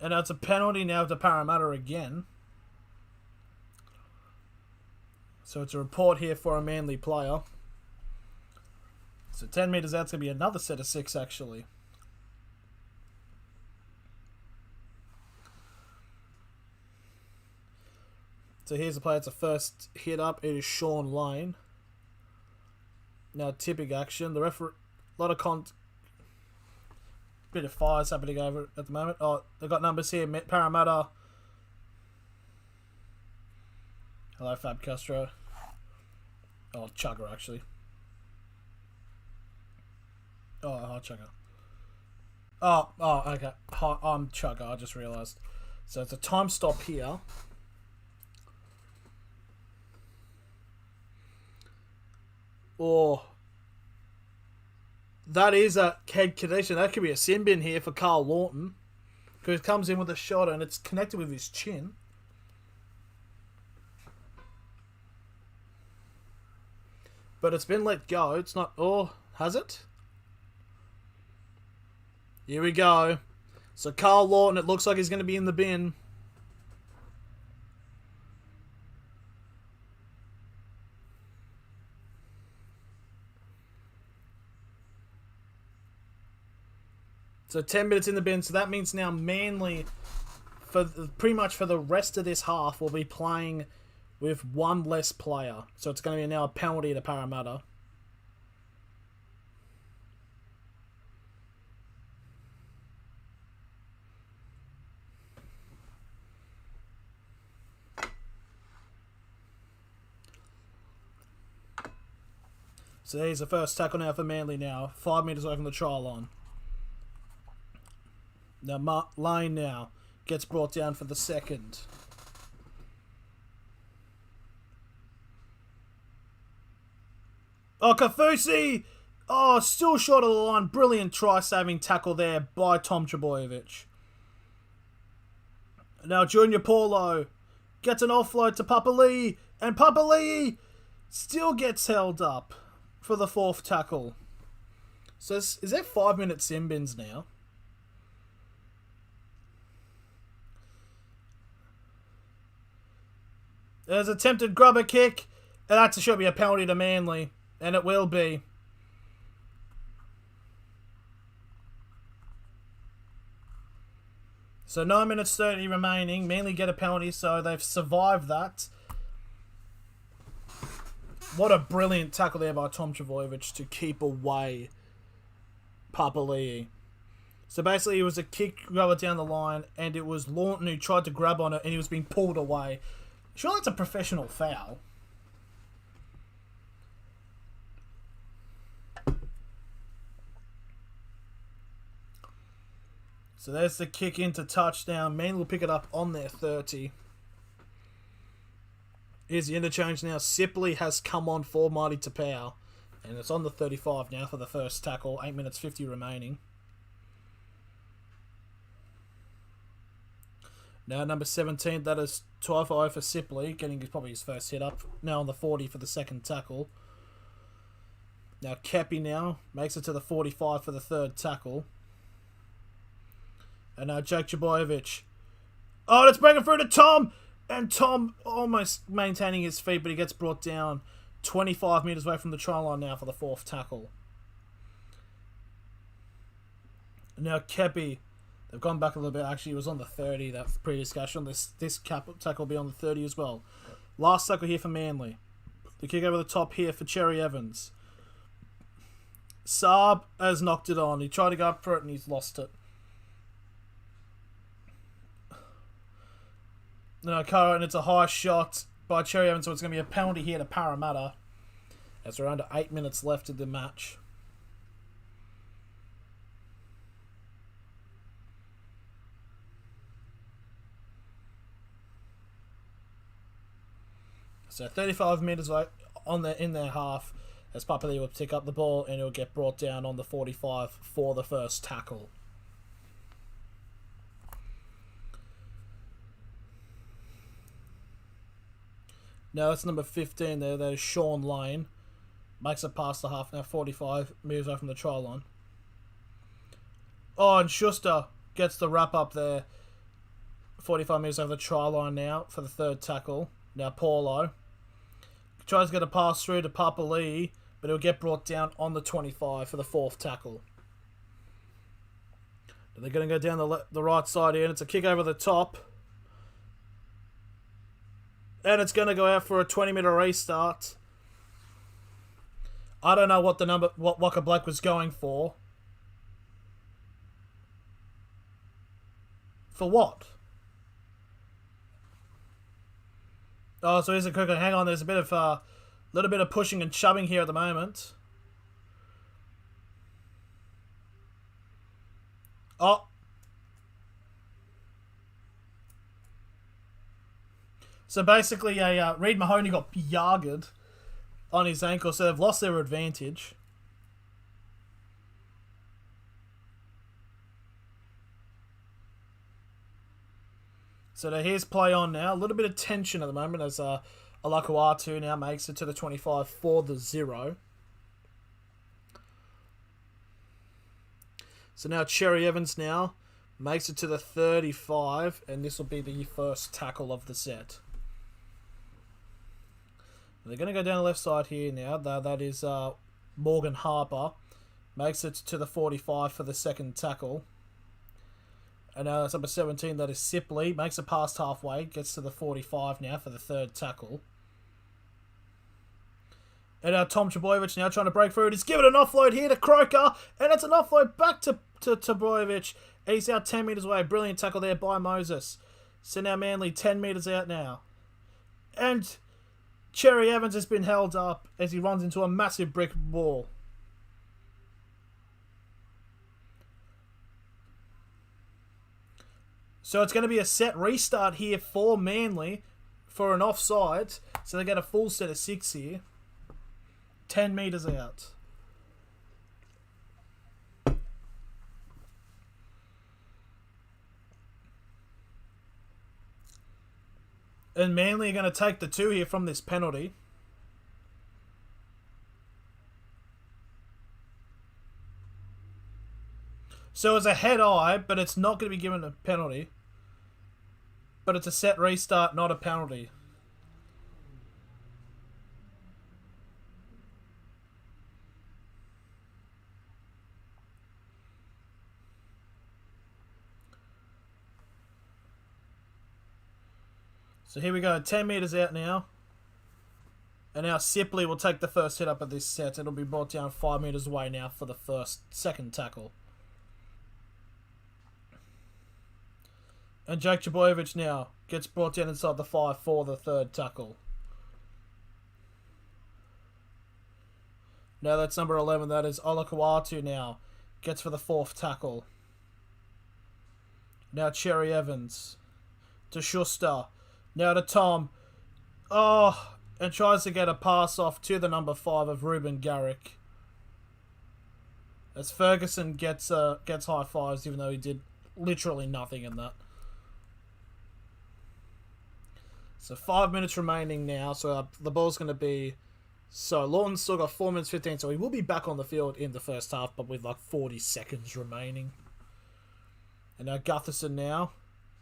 And it's a penalty now to Parramatta again. So it's a report here for a Manly player. So 10 metres out, it's going to be another set of 6 actually. So here's the player. It's a first hit up. It is Sean Lane. Now tipping action. The referee, a lot of bit of fires happening over at the moment. Oh, they've got numbers here. Parramatta. Hello, Fab Castro. Oh, Chugger actually. Oh, hi Chugger. Oh, okay. Hi, I'm Chugger. I just realised. So it's a time stop here. Or that is a head connection. That could be a sin bin here for Carl Lawton, because he comes in with a shot and it's connected with his chin. But it's been let go. It's not. Oh, has it? Here we go. So Carl Lawton, it looks like he's going to be in the bin. So 10 minutes in the bin. So that means now Manly, pretty much for the rest of this half, will be playing with one less player. So it's going to be now a penalty to Parramatta. So here's the first tackle now for Manly now. 5 metres away from the try line. Now Lane now gets brought down for the second. Oh, Kafusi! Oh, still short of the line. Brilliant try-saving tackle there by Tom Trbojevic. Now Junior Paulo gets an offload to Papali'i. And Papali'i still gets held up for the fourth tackle. So is there 5 minute sin bins now? There's attempted grubber kick. And that should be a penalty to Manly. And it will be. So 9 minutes 30 remaining. Manly get a penalty, so they've survived that. What a brilliant tackle there by Tom Trbojevic to keep away Papali'i. So basically, it was a kick rather down the line, and it was Lawton who tried to grab on it, and he was being pulled away. Sure, that's a professional foul. So there's the kick into touchdown. Manly will pick it up on their 30. Here's the interchange now. Sipley has come on for Marty Tapau. And it's on the 35 now for the first tackle. 8 minutes 50 remaining. Now number 17, that is Tuafai for Sipley, getting probably his first hit up. Now on the 40 for the second tackle. Now Kepi now makes it to the 45 for the third tackle. And now Jake Trbojevic. Oh, let's bring it through to Tom! And Tom almost maintaining his feet, but he gets brought down 25 metres away from the try line now for the fourth tackle. And now Kepi. They've gone back a little bit. Actually, it was on the 30, that previous discussion. This tackle will be on the 30 as well. Last tackle here for Manly. The kick over the top here for Cherry Evans. Saab has knocked it on. He tried to go up for it and he's lost it. No, and it's a high shot by Cherry Evans, so it's going to be a penalty here to Parramatta. As we're under 8 minutes left of the match. So 35 metres in their half as Papali'i will pick up the ball and it'll get brought down on the 45 for the first tackle. Now that's number 15 there. That is Sean Lane. Makes it past the half now. 45 moves away from the try line. Oh, and Schuster gets the wrap up there. 45 metres over the try line now for the third tackle. Now Paulo tries to get a pass through to Papali'i, but he'll get brought down on the 25 for the fourth tackle. They're going to go down the right side here, and it's a kick over the top. And it's going to go out for a 20-metre restart. I don't know what Waka Black was going for. For what? Oh, so here's a quick one. Hang on, there's a little bit of pushing and shoving here at the moment. Oh. So basically, Reid Mahoney got yargered on his ankle, so they've lost their advantage. So here's play on now. A little bit of tension at the moment as Alakuatu now makes it to the 25 for the 0. So now Cherry Evans now makes it to the 35, and this will be the first tackle of the set. They're going to go down the left side here now. That is Morgan Harper. Makes it to the 45 for the second tackle. And now that's number 17, that is Sipley. Makes it past halfway. Gets to the 45 now for the third tackle. And now Tom Trbojevic now trying to break through. He's given an offload here to Croker. And it's an offload back to Trbojevic. He's out 10 metres away. Brilliant tackle there by Moses. So now Manly 10 metres out now. And Cherry Evans has been held up as he runs into a massive brick wall. So it's going to be a set restart here for Manly for an offside. So they get a full set of 6 here. 10 metres out. And Manly are going to take the 2 here from this penalty. So it's a head-eye, but it's not going to be given a penalty. But it's a set restart, not a penalty. So here we go, 10 metres out now. And now Sipley will take the first hit up of this set. It'll be brought down 5 metres away now for the second tackle. And Jake Trbojevic now gets brought down inside the 5 for the third tackle. Now that's number 11. That is Olakau'atu now. Gets for the fourth tackle. Now Cherry Evans. To Schuster. Now to Tom. Oh, and tries to get a pass off to the number 5 of Ruben Garrick. As Ferguson gets high fives, even though he did literally nothing in that. So 5 minutes remaining now. So the ball's going to be... So Lawton's still got 4 minutes 15. So he will be back on the field in the first half, but with like 40 seconds remaining. And now Gutherson now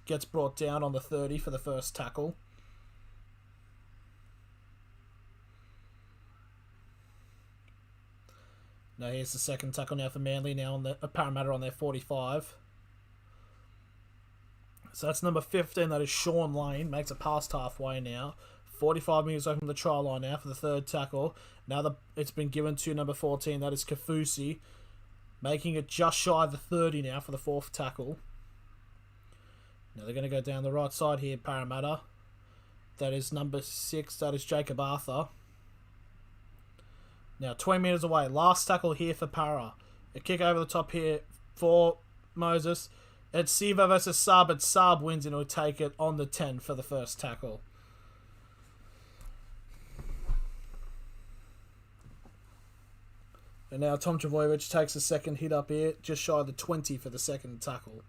gets brought down on the 30 for the first tackle. Now here's the second tackle now for Manly now on the Parramatta on their 45. So that's number 15. That is Sean Lane. Makes it past halfway now. 45 metres away from the try line now for the third tackle. Now it's been given to number 14. That is Kafusi. Making it just shy of the 30 now for the fourth tackle. Now they're going to go down the right side here, Parramatta. That is number 6. That is Jacob Arthur. Now 20 metres away. Last tackle here for Para. A kick over the top here for Moses. It's Siva versus Saab, but Saab wins and he'll take it on the 10 for the first tackle. And now Tom Trbojevic takes the second hit up here, just shy of the 20 for the second tackle.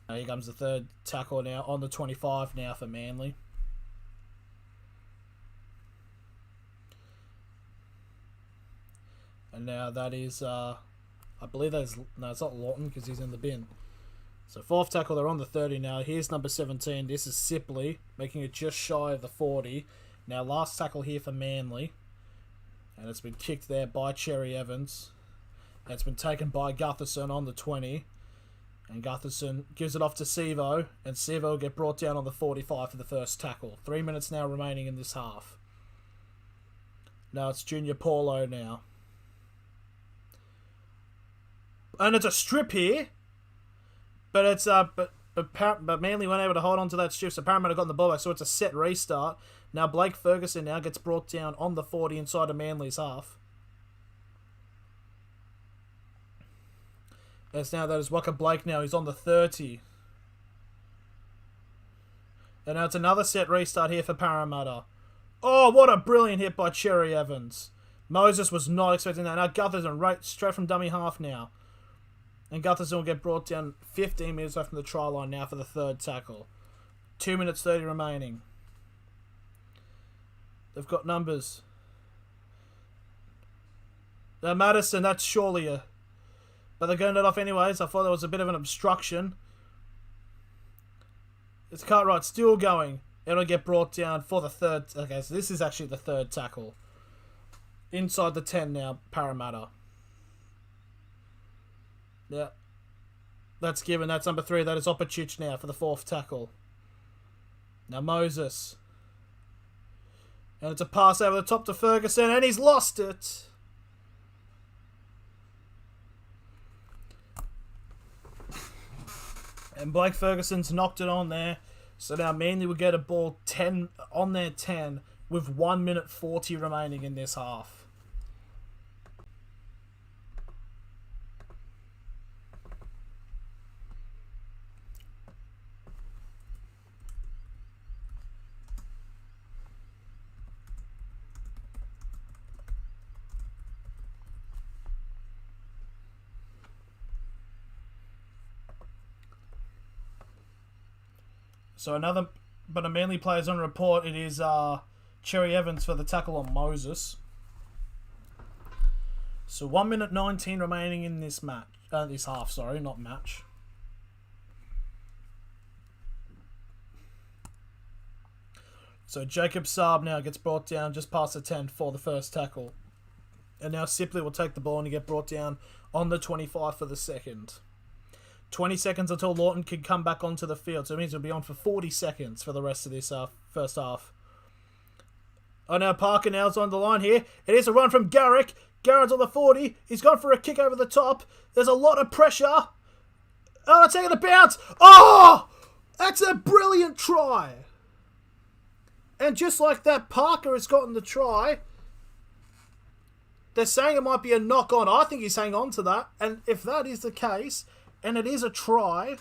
Now here comes the third tackle now on the 25 now for Manly. And now that is, I believe that is, no, it's not Lawton because he's in the bin. So fourth tackle, they're on the 30 now. Here's number 17. This is Sipley, making it just shy of the 40. Now last tackle here for Manly. And it's been kicked there by Cherry Evans. And it's been taken by Gutherson on the 20. And Gutherson gives it off to Sivo. And Sivo will get brought down on the 45 for the first tackle. 3 minutes now remaining in this half. Now it's Junior Paulo now. And it's a strip here. But it's but Manly weren't able to hold on to that strip. So Parramatta got in the ball back. So it's a set restart. Now Blake Ferguson now gets brought down on the 40 inside of Manly's half. As now that is Waka Blake now. He's on the 30. And now it's another set restart here for Parramatta. Oh, what a brilliant hit by Cherry Evans. Moses was not expecting that. Now Gutherson right straight from dummy half now. And Gutherson will get brought down 15 metres away from the try line now for the third tackle. 2 minutes 30 remaining. They've got numbers. Now Madison, that's surely a... But they're going it off anyways. I thought there was a bit of an obstruction. It's Cartwright still going. It'll get brought down for the third... Okay, so this is actually the third tackle. Inside the 10 now, Parramatta. Yeah. That's given. That's number 3. That is Opachich now for the fourth tackle. Now Moses. And it's a pass over the top to Ferguson. And he's lost it. And Blake Ferguson's knocked it on there. So now Manly will get a ball 10 on their 10 with 1 minute 40 remaining in this half. So a Manly player's on report. It is Cherry Evans for the tackle on Moses. So 1 minute 19 remaining in this match. This half, sorry, not match. So Jacob Saab now gets brought down just past the 10 for the first tackle. And now Sipley will take the ball and get brought down on the 25 for the second. 20 seconds until Lawton can come back onto the field. So it means he'll be on for 40 seconds for the rest of this first half. Oh, now Parker now's on the line here. It is a run from Garrick. Garrett's on the 40. He's gone for a kick over the top. There's a lot of pressure. Oh, taking the bounce. Oh! That's a brilliant try. And just like that, Parker has gotten the try. They're saying it might be a knock-on. I think he's hanging on to that. And if that is the case, and it is a try,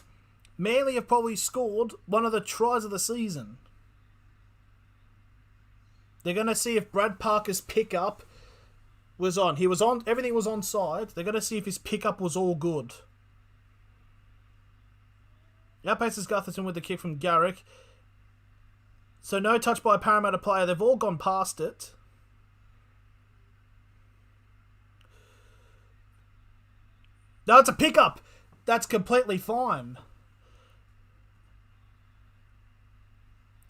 Manly have probably scored one of the tries of the season. They're going to see if Brad Parker's pickup was on. He was on. Everything was onside. They're going to see if his pickup was all good. Outpaces Gutherson with the kick from Garrick. So no touch by a Parramatta player. They've all gone past it. No, it's a pickup. That's completely fine.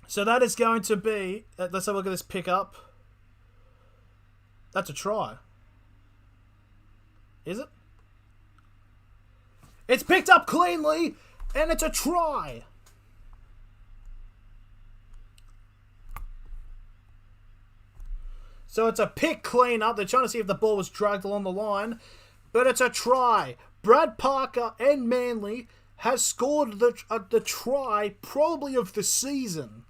So that is going to be... let's have a look at this pickup. That's a try. Is it? It's picked up cleanly, and it's a try. So it's a pick clean up. They're trying to see if the ball was dragged along the line, but it's a try. Brad Parker and Manly has scored the try probably of the season.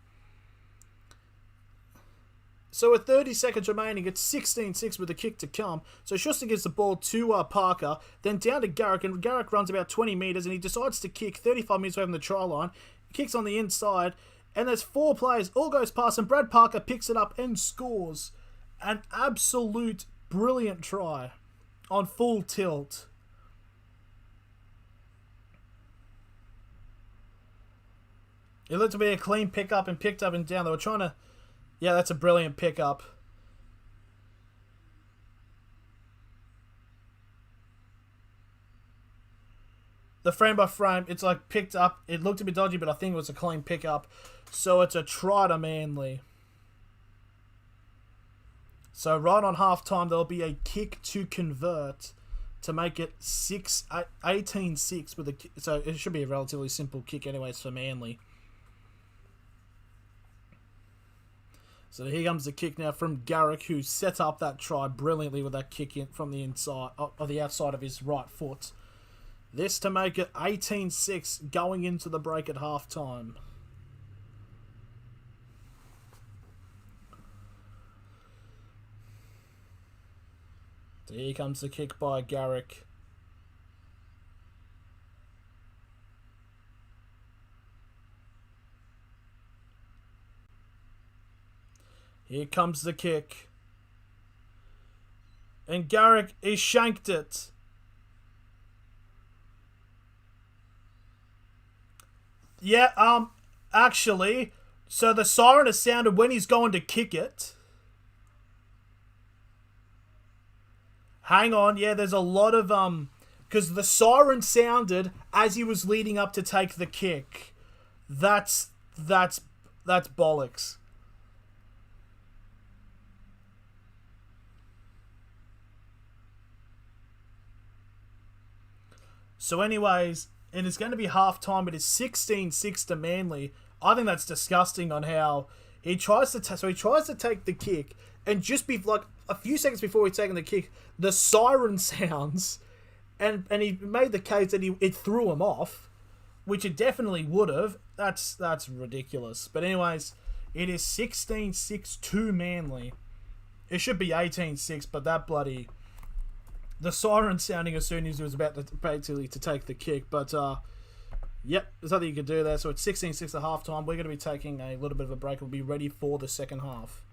So with 30 seconds remaining, it's 16-6 with the kick to come. So Schuster gives the ball to Parker, then down to Garrick, and Garrick runs about 20 metres, and he decides to kick 35 metres away from the try line. He kicks on the inside, and there's 4 players, all goes past, and Brad Parker picks it up and scores. An absolute brilliant try on full tilt. It looked to be a clean pickup and picked up and down. They were trying to... Yeah, that's a brilliant pickup. The frame by frame, it's like picked up. It looked a bit dodgy, but I think it was a clean pickup. So it's a try to Manly. So right on half-time, there'll be a kick to convert to make it 18-6 with a... So it should be a relatively simple kick anyways for Manly. So here comes the kick now from Garrick, who set up that try brilliantly with that kick in from the inside, or the outside of his right foot. This to make it 18-6 going into the break at halftime. So here comes the kick by Garrick. Here comes the kick. And Garrick is shanked it. Yeah, actually, so the siren has sounded when he's going to kick it. Hang on, yeah, there's a lot of, because the siren sounded as he was leading up to take the kick. That's bollocks. So anyways, and it's going to be half-time, but it's 16-6 to Manly. I think that's disgusting on how he tries to... So he tries to take the kick, and just be like a few seconds before he's taking the kick, the siren sounds, and he made the case that it threw him off, which it definitely would have. That's ridiculous. But anyways, it is 16-6 to Manly. It should be 18-6, but that bloody... The siren sounding as soon as he was about to basically to take the kick. But, yep, there's nothing you can do there. So it's 16-6 at halftime. We're going to be taking a little bit of a break. We'll be ready for the second half.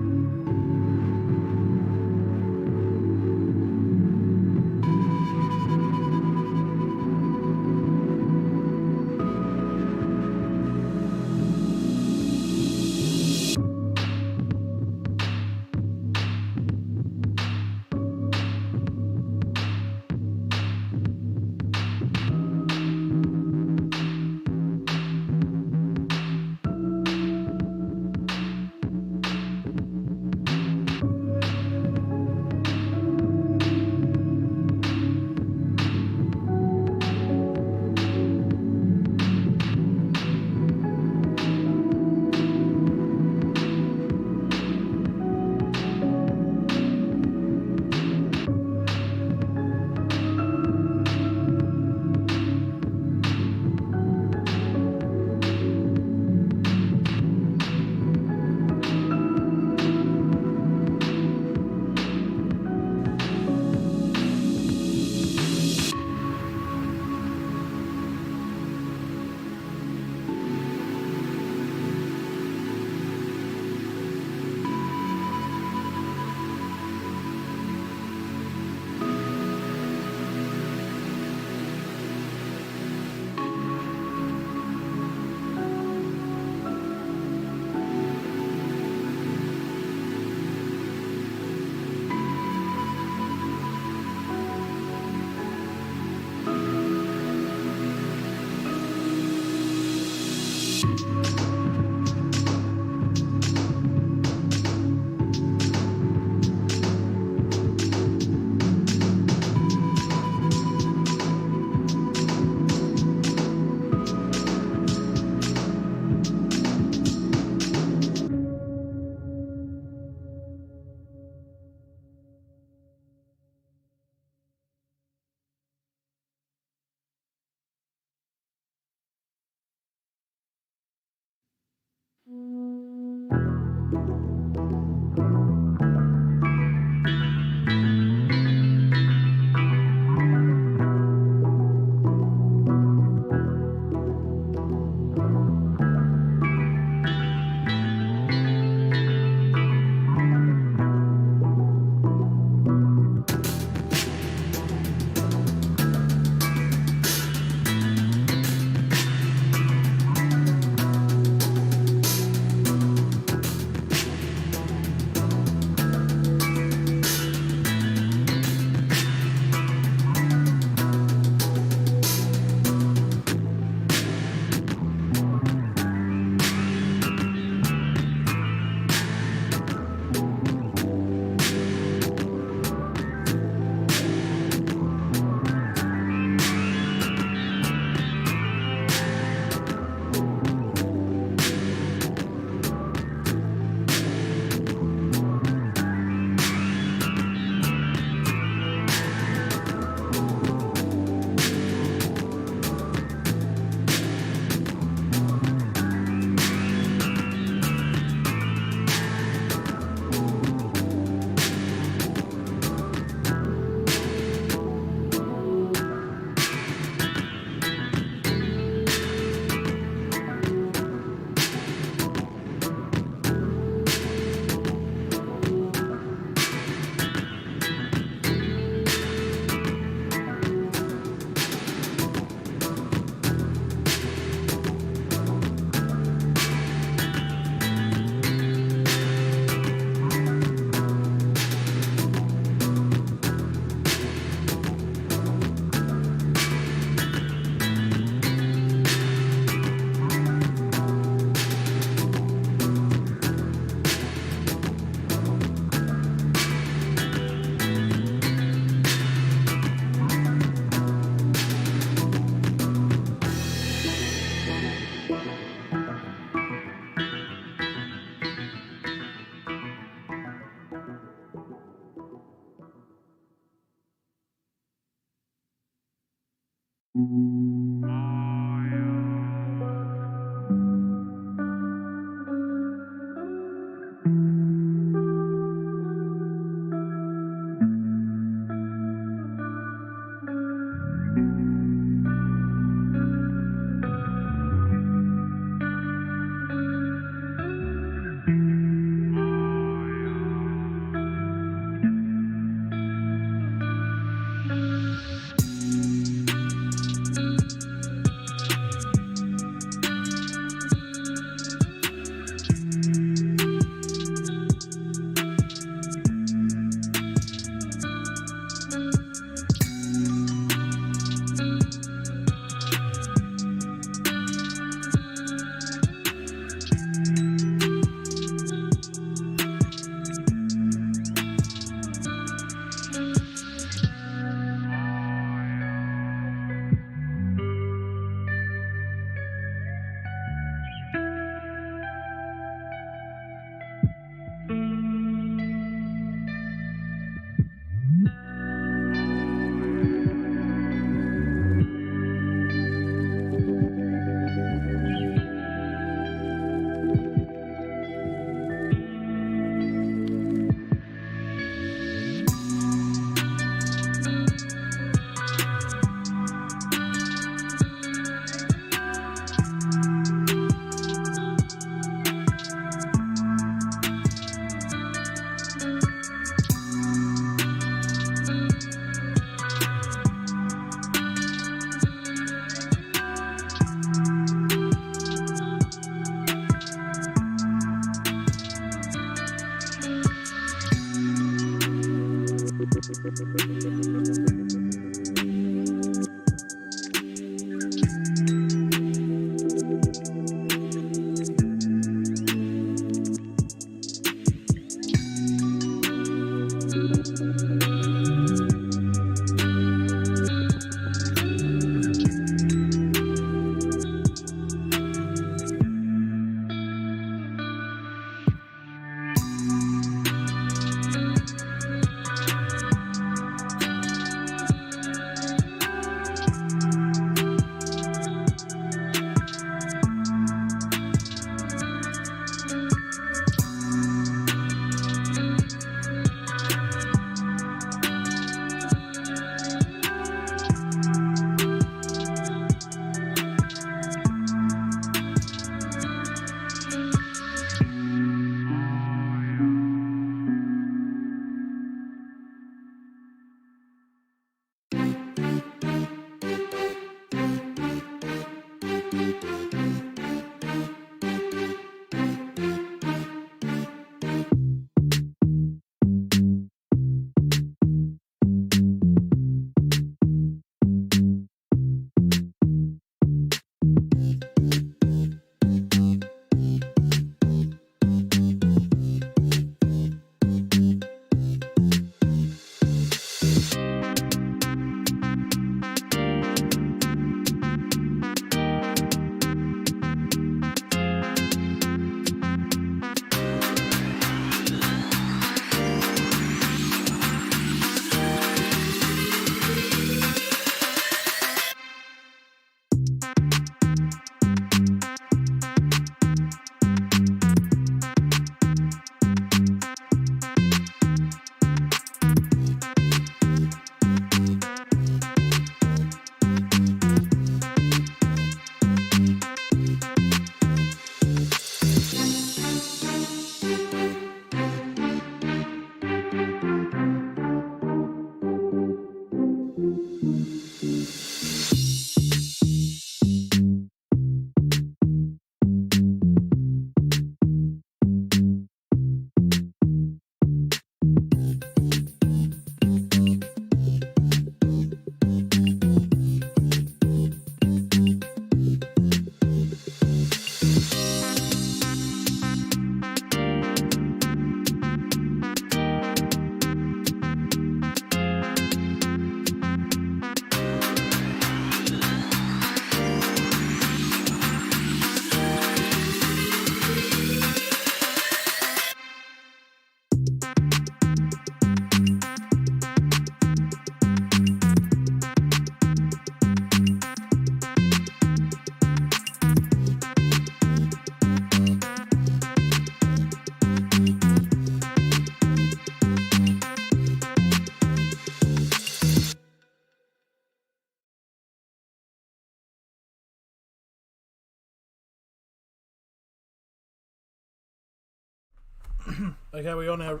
Okay, we're on our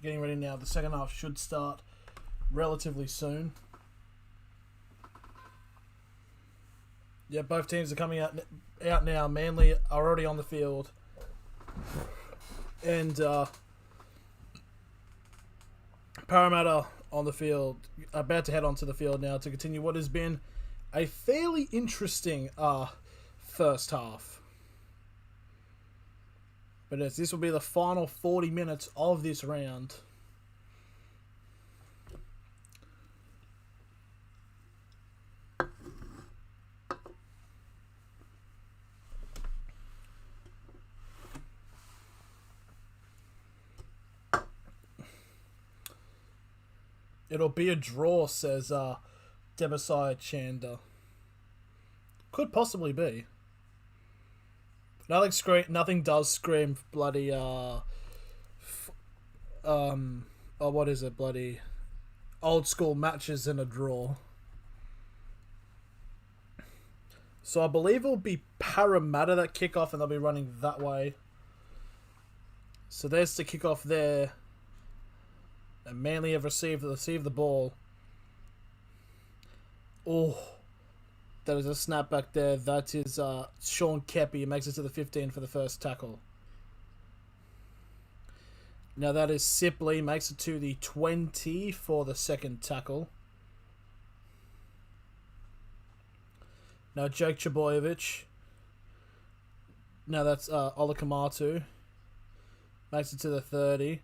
getting ready now. The second half should start relatively soon. Yeah, both teams are coming out now. Manly are already on the field. And Parramatta on the field, about to head onto the field now to continue what has been a fairly interesting first half. But as this will be the final 40 minutes of this round. It'll be a draw, says Debasai Chander. Could possibly be. Nothing does scream bloody what is it, bloody old school matches in a draw. So I believe it'll be Parramatta that kick off, and they'll be running that way. So there's the kick off there. And Manly have received the ball. Oh, that is a snap back there. That is Sean Kepi. He makes it to the 15 for the first tackle. Now that is Sipley. Makes it to the 20 for the second tackle. Now Jake Chaboyevich. Now that's Olakamatu. Makes it to the 30.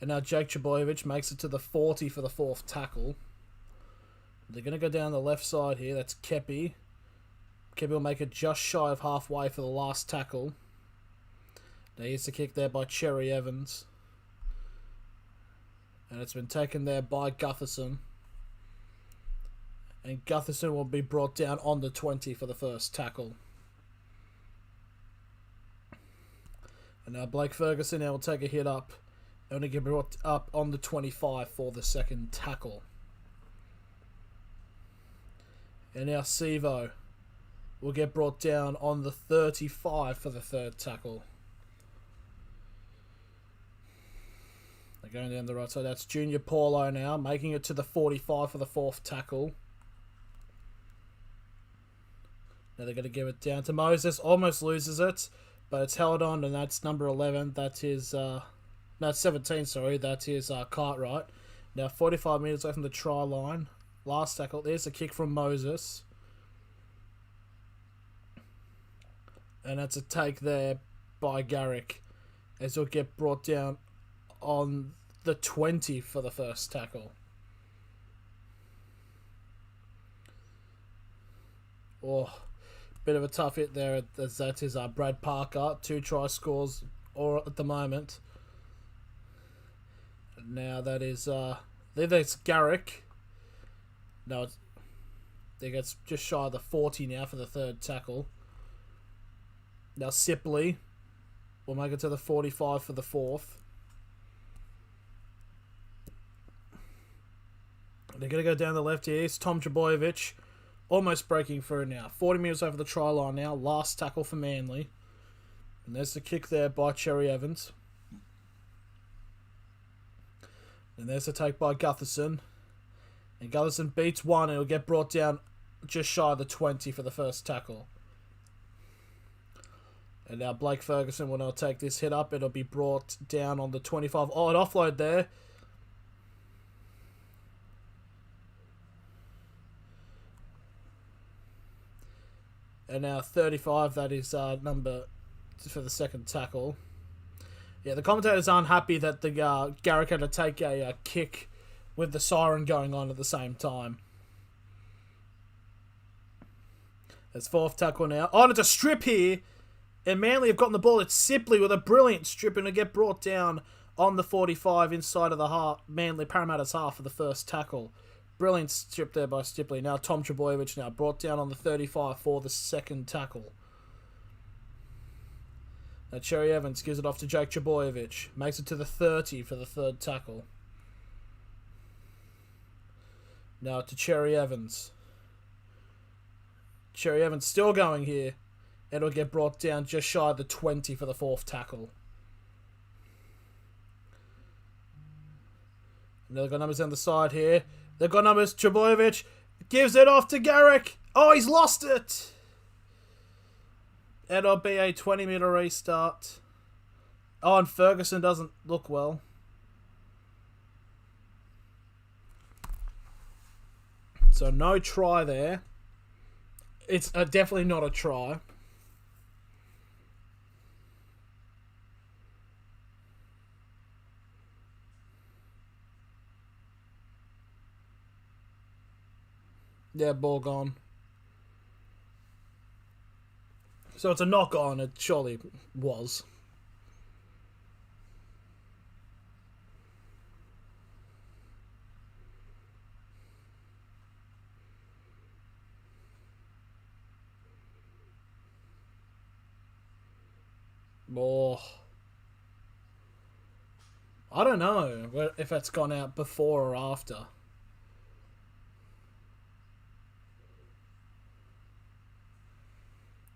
And now Jake Chaboyevich makes it to the 40 for the fourth tackle. They're going to go down the left side here. That's Kepi. Kepi will make it just shy of halfway for the last tackle. Now here's the kick there by Cherry Evans. And it's been taken there by Gutherson. And Gutherson will be brought down on the 20 for the first tackle. And now Blake Ferguson now will take a hit up. Only get brought up on the 25 for the second tackle. And now Sevo will get brought down on the 35 for the third tackle. They're going down the right side. That's Junior Paulo now, making it to the 45 for the fourth tackle. Now they're going to give it down to Moses. Almost loses it, but it's held on, and that's number 11. That is... No, 17, sorry. That is Cartwright. Now, 45 minutes away from the try line. Last tackle. There's a kick from Moses. And that's a take there by Garrick. As he'll get brought down on the 20 for the first tackle. Oh, bit of a tough hit there. That is Brad Parker. 2 try scores at the moment. Now that is, that's Garrick. No, they get just shy of the 40 now for the third tackle. Now Sipley will make it to the 45 for the fourth. They're going to go down the left here. It's Tom Chaboyevich almost breaking through now. 40 metres over the try line now. Last tackle for Manly. And there's the kick there by Cherry Evans. And there's the take by Gutherson. And Gutherson beats one, and he'll get brought down just shy of the 20 for the first tackle. And now Blake Ferguson will now take this hit up. It'll be brought down on the 25. Oh, an offload there. And now 35, that is number for the second tackle. Yeah, the commentators aren't happy that the Garrick had to take a kick with the siren going on at the same time. There's fourth tackle now. Oh, and it's a strip here. And Manly have gotten the ball. It's Sipley with a brilliant strip, and to get brought down on the 45 inside of the half, Manly Parramatta's half for the first tackle. Brilliant strip there by Sipley. Now Tom Chaboyevich now brought down on the 35 for the second tackle. Now Cherry Evans gives it off to Jake Chaboyevich. Makes it to the 30 for the third tackle. Now to Cherry Evans. Cherry Evans still going here. It'll get brought down just shy of the 20 for the fourth tackle. And they've got numbers on the side here. They've got numbers. Trebojevic gives it off to Garrick. Oh, he's lost it. It'll be a 20-metre restart. Oh, and Ferguson doesn't look well. So no try there. It's definitely not a try. Yeah, ball gone. So it's a knock on. It surely was. Oh. I don't know if it's gone out before or after.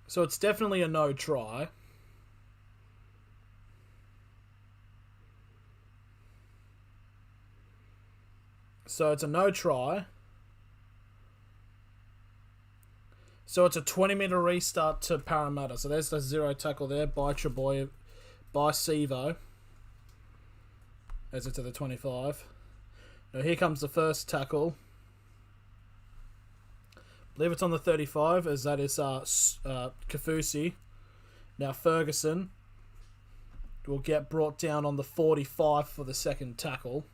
So it's definitely a no try. So it's a no try. So it's a 20-metre restart to Parramatta. So there's the 0 tackle there by Trebojevic, by Sevo. As it to the 25. Now here comes the first tackle. I believe it's on the 35, as that is Kafusi. Now Ferguson will get brought down on the 45 for the second tackle.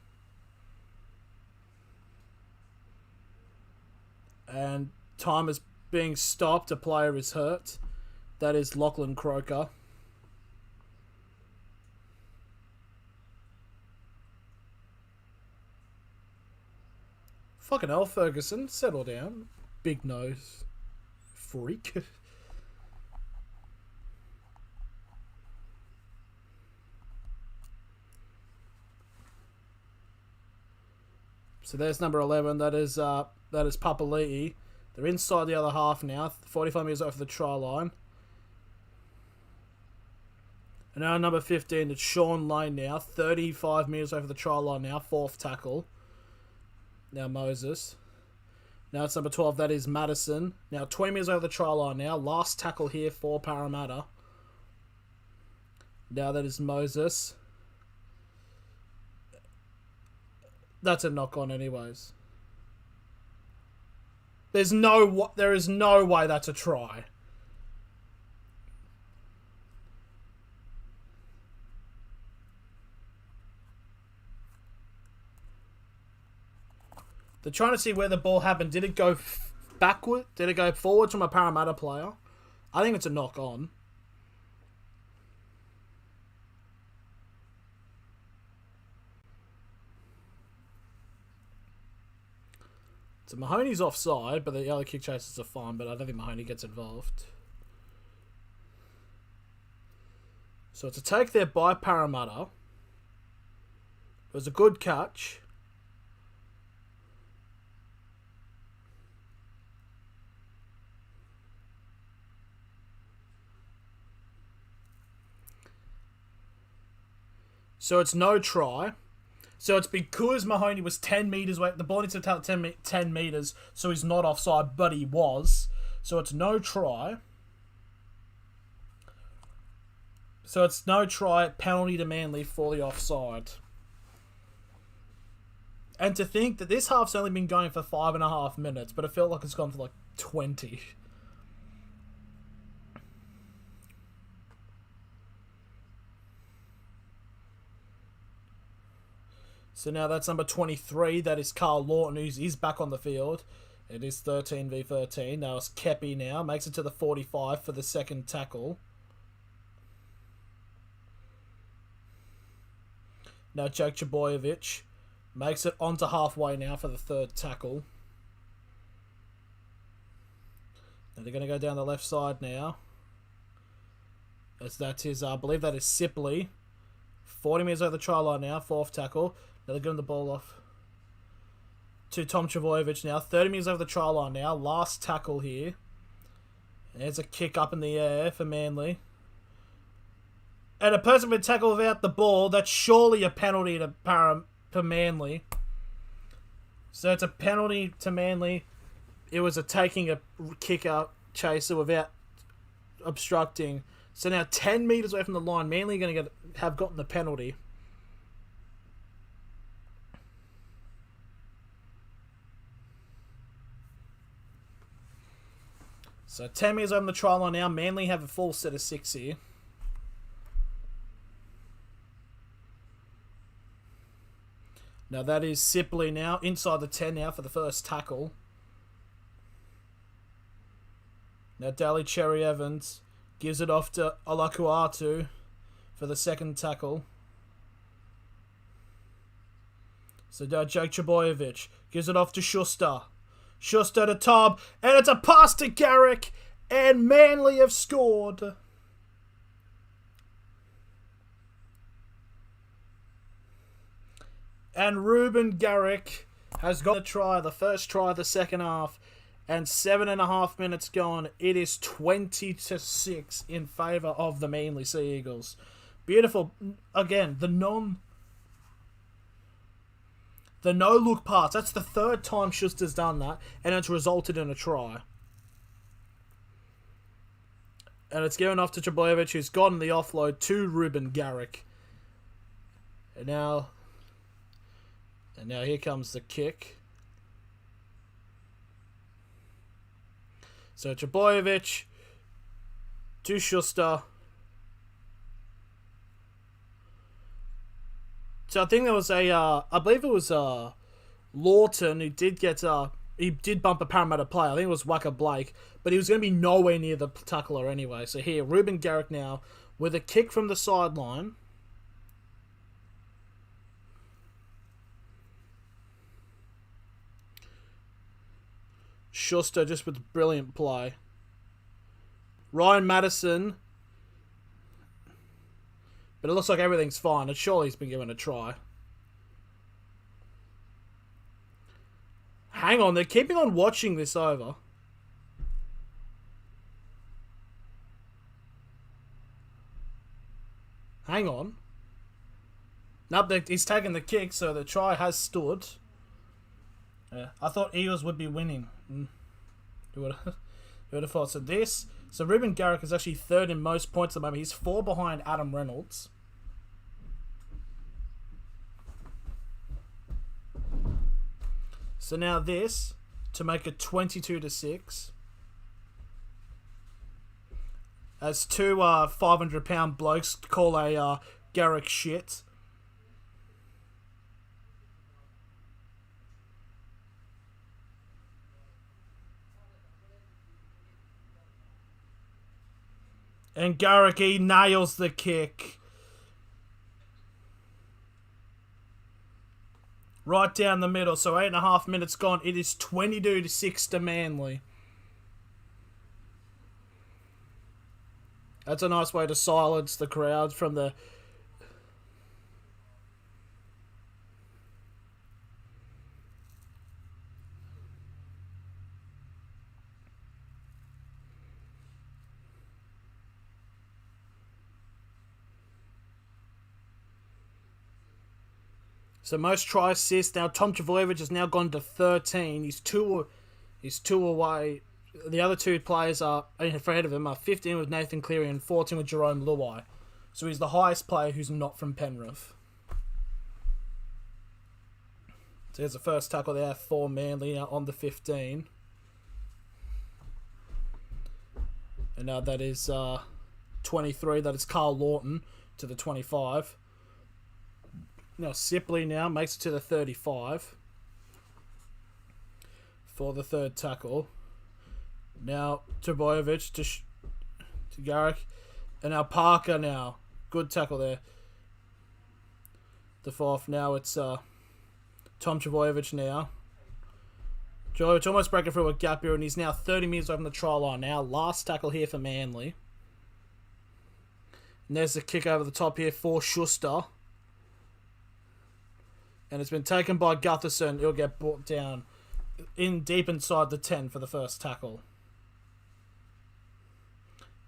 And time is being stopped. A player is hurt. That is Lachlan Croker. Fucking hell, Ferguson. Settle down. Big nose. Freak. So there's number 11. That is Papali'i. They're inside the other half now. 45 metres over the try line. And now number 15, it's Sean Lane now. 35 metres over the try line now. Fourth tackle. Now Moses. Now it's number 12. That is Madison. Now 20 metres over the try line now. Last tackle here for Parramatta. Now that is Moses. That's a knock on anyways. There is no way that's a try. They're trying to see where the ball happened. Did it go backward? Did it go forward from a Parramatta player? I think it's a knock on. So Mahoney's offside, but the other kick chasers are fine, but I don't think Mahoney gets involved. So it's a take there by Parramatta. It was a good catch. So it's no try. So it's because Mahoney was 10 metres away. The ball needs to tell 10 metres, so he's not offside, but he was. So it's no try. So it's no try, penalty to Manly for the offside. And to think that this half's only been going for 5.5 minutes, but it felt like it's gone for like 20. So now that's number 23. That is Carl Lawton, who's back on the field. It is 13 v 13. Now it's Kepi now. Makes it to the 45 for the second tackle. Now Jake Trebojevic makes it onto halfway now for the third tackle. Now they're going to go down the left side now. As that is, I believe that is Sipley. 40 metres over the try line now. Fourth tackle. Now they're getting the ball off to Tom Trebojevic now. 30 metres over the try line now. Last tackle here. There's a kick up in the air for Manly. And a person would tackle without the ball. That's surely a penalty to Manly. So it's a penalty to Manly. It was taking a kicker chaser without obstructing. So now 10 metres away from the line, Manly are going to have gotten the penalty. So 10 metres over the try line now. Manly have a full set of 6 here. Now that is Sipley now, inside the 10 now for the first tackle. Now Daly Cherry Evans gives it off to Olakuatu for the second tackle. So now Jake Trbojevic gives it off to Schuster. Schuster to Tob, and it's a pass to Garrick, and Manly have scored. And Ruben Garrick has got a try, the first try of the second half, and 7.5 minutes gone. It is 20-6 in favour of the Manly Sea Eagles. Beautiful. Again, the no-look pass. That's the third time Schuster's done that, and it's resulted in a try. And it's given off to Trbojevic, who's gotten the offload to Ruben Garrick. And now here comes the kick. So Trbojevic to Schuster. So I think there was I believe it was Lawton who did get he did bump a Parramatta player. I think it was Waka Blake, but he was going to be nowhere near the tackler anyway. So here, Ruben Garrick now with a kick from the sideline. Schuster just with brilliant play. Ryan Madison. But it looks like everything's fine. And surely he's been given a try. Hang on, they're keeping on watching this over. Hang on. Nope, he's taken the kick, so the try has stood. Yeah, I thought Eagles would be winning. Who would have thought? So Ruben Garrick is actually third in most points at the moment. He's 4 behind Adam Reynolds. So now this to make it 22-6. As two 500-pound blokes call a Garrick shit. And Garrick, he nails the kick. Right down the middle. So 8.5 minutes gone. It is 22-6 to Manly. That's a nice way to silence the crowd from the... So most try assists. Now Tom Trbojevic has now gone to 13. He's two away. The other two players are ahead of him are 15 with Nathan Cleary and 14 with Jerome Luai. So he's the highest player who's not from Penrith. So here's the first tackle there for Manly now on the 15. And now that is 23. That is Carl Lawton to the 25. Now Sipley now makes it to the 35 for the third tackle. Now Trbojevic to Garrick. And now Parker now. Good tackle there. The fourth. Now it's Tom Trbojevic now. Trbojevic almost breaking through a gap here, and he's now 30 metres away from the try line now. Last tackle here for Manly. And there's the kick over the top here for Schuster. And it's been taken by Gutherson. It'll get brought down deep inside the 10 for the first tackle.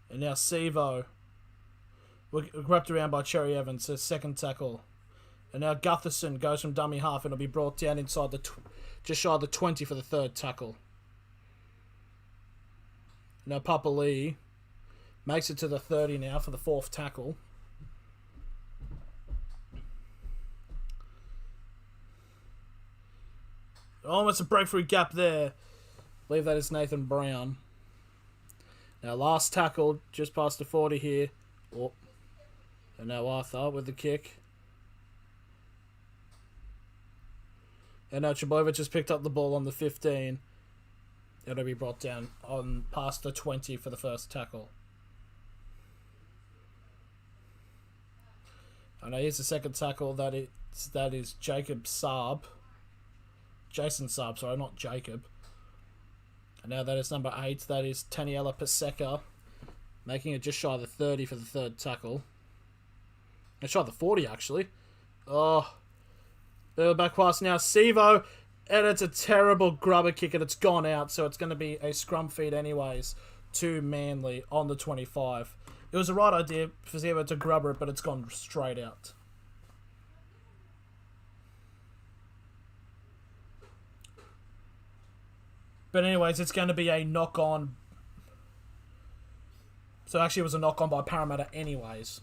And now Sevo. We're wrapped around by Cherry Evans, his second tackle. And now Gutherson goes from dummy half and it'll be brought down inside the just shy of the 20 for the third tackle. Now Papali'i makes it to the 30 now for the fourth tackle. Almost a breakthrough gap there. I believe that is Nathan Brown. Now last tackle just past the 40 here. Oh. And now Arthur with the kick. And now Trbojevic has picked up the ball on the 15. It'll be brought down on past the 20 for the first tackle. And now here's the second tackle. That is Jason Saab, sorry, not Jacob. And now that is number 8. That is Taniela Paseka, making it just shy of the 30 for the third tackle. It's shy of the 40 actually. Oh. The back pass now, Sivo, and it's a terrible grubber kick and it's gone out, so it's going to be a scrum feed anyways to Manly on the 25. It was the right idea for Sivo to grubber it, but it's gone straight out. But anyways, it's going to be a knock-on. So actually it was a knock-on by Parramatta anyways.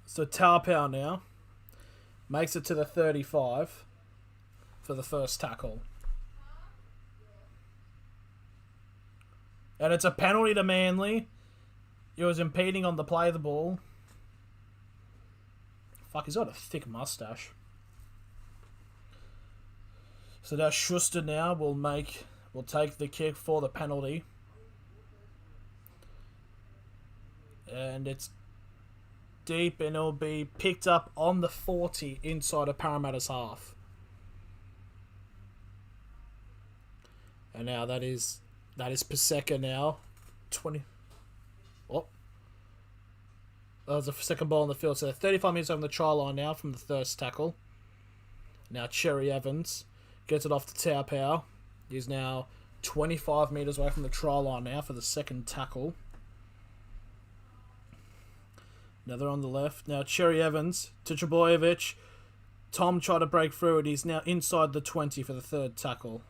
So Taupau now makes it to the 35 for the first tackle. And it's a penalty to Manly. It was impeding on the play of the ball. Fuck, he's got a thick mustache. So now Schuster now will take the kick for the penalty. And it's deep and it'll be picked up on the 40 inside of Parramatta's half. And now that is Paseka now. 20. Oh. That was the second ball on the field. So 35 minutes over the try line now from the first tackle. Now Cherry Evans gets it off to Taupau. He's now 25 metres away from the try line now for the second tackle. Now they're on the left. Now Cherry Evans to Trbojevic. Tom tried to break through it. He's now inside the 20 for the third tackle.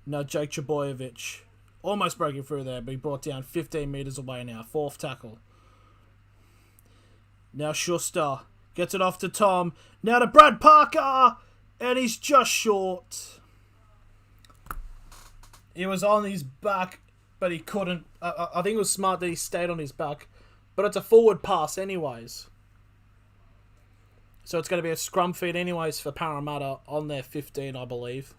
Now Jake Trbojevic. Almost breaking through there, but he brought down 15 metres away now. Fourth tackle. Now Schuster gets it off to Tom. Now to Brad Parker. And he's just short. He was on his back, but he couldn't. I think it was smart that he stayed on his back. But it's a forward pass anyways. So it's going to be a scrum feed anyways for Parramatta on their 15, I believe.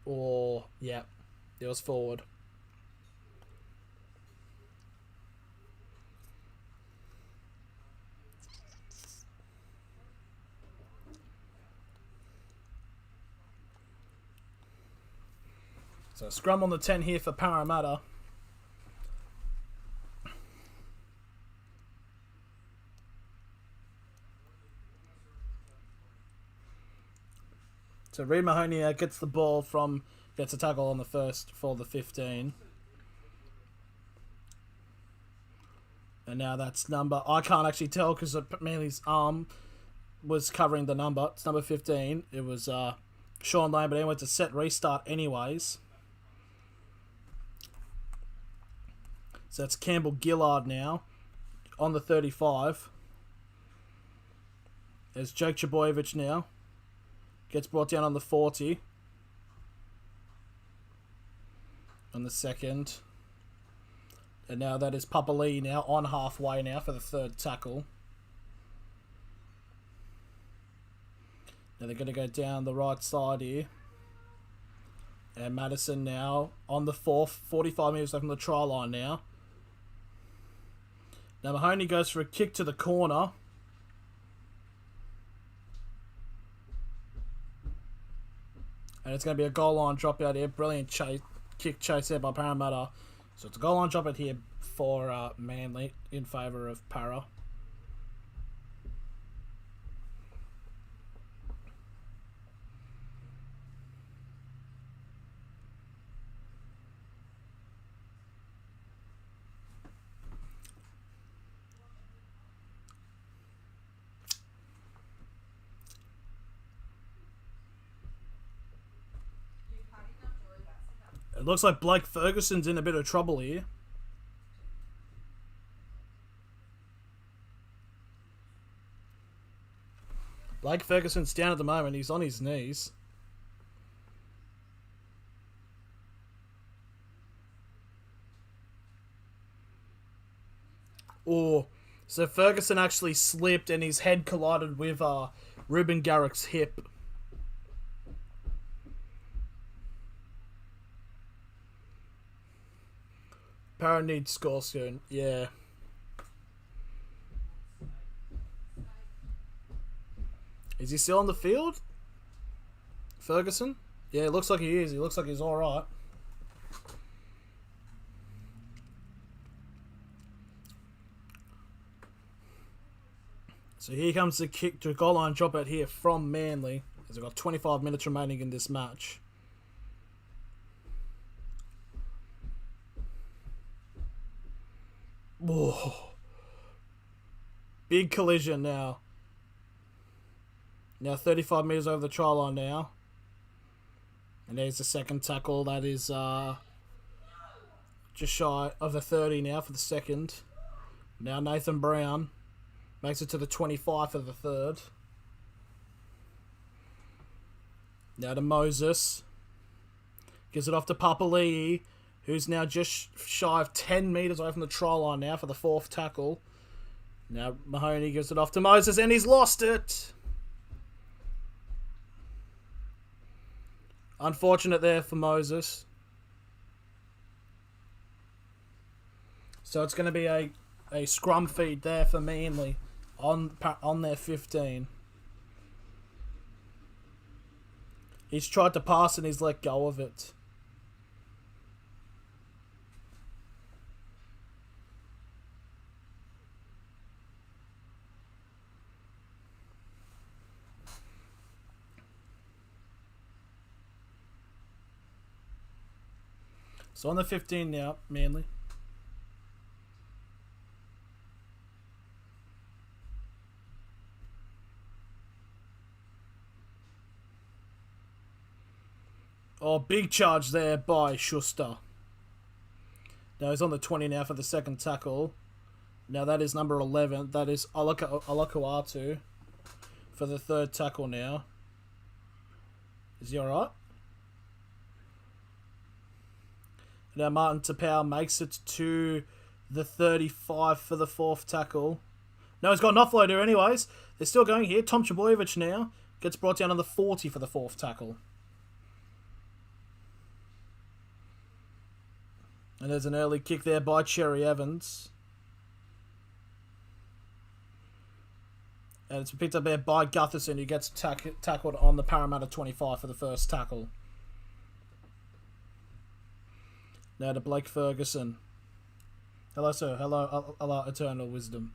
Or, yeah, it was forward. So scrum on the 10 here for Parramatta. So Reid Mahoney gets the ball gets a tackle on the first for the 15. And now that's number, I can't actually tell because Manly's arm was covering the number. It's number 15. It was Sean Lane, but anyway, it's a set restart anyways. So it's Campbell Gillard now on the 35. There's Jake Trbojevic now. Gets brought down on the 40. On the second. And now that is Papali'i now on halfway now for the third tackle. Now they're going to go down the right side here. And Madison now on the fourth. 45 metres away from the try line now. Now Mahoney goes for a kick to the corner. And it's going to be a goal line dropout here. Brilliant kick chase there by Parramatta. So it's a goal line dropout here for Manly in favour of Para. It looks like Blake Ferguson's in a bit of trouble here. Blake Ferguson's down at the moment. He's on his knees. Oh, so Ferguson actually slipped and his head collided with Ruben Garrick's hip. Para needs score soon. Yeah. Is he still on the field? Ferguson? Yeah, it looks like he is. He looks like he's alright. So here comes the kick to goal line drop out here from Manly. As we've got 25 minutes remaining in this match. Whoa. Big collision now. Now 35 metres over the try line now. And there's the second tackle. That is just shy of the 30 now for the second. Now Nathan Brown makes it to the 25 for the third. Now to Moses. Gives it off to Papali'i, who's now just shy of 10 metres away from the try line now for the fourth tackle. Now Mahoney gives it off to Moses and he's lost it. Unfortunate there for Moses. So it's going to be a scrum feed there for Manly on their 15. He's tried to pass and he's let go of it. So on the 15 now, Manly. Oh, big charge there by Schuster. Now he's on the 20 now for the second tackle. Now that is number 11. That is Alakuatu for the third tackle now. Is he alright? Now Martin Tapau makes it to the 35 for the fourth tackle. No, he's got an offloader anyways. They're still going here. Tom Trbojevic now gets brought down on the 40 for the fourth tackle. And there's an early kick there by Cherry Evans. And it's picked up there by Gutherson, who gets tackled on the Parramatta 25 for the first tackle. Now to Blake Ferguson. Hello, sir. Hello, eternal wisdom.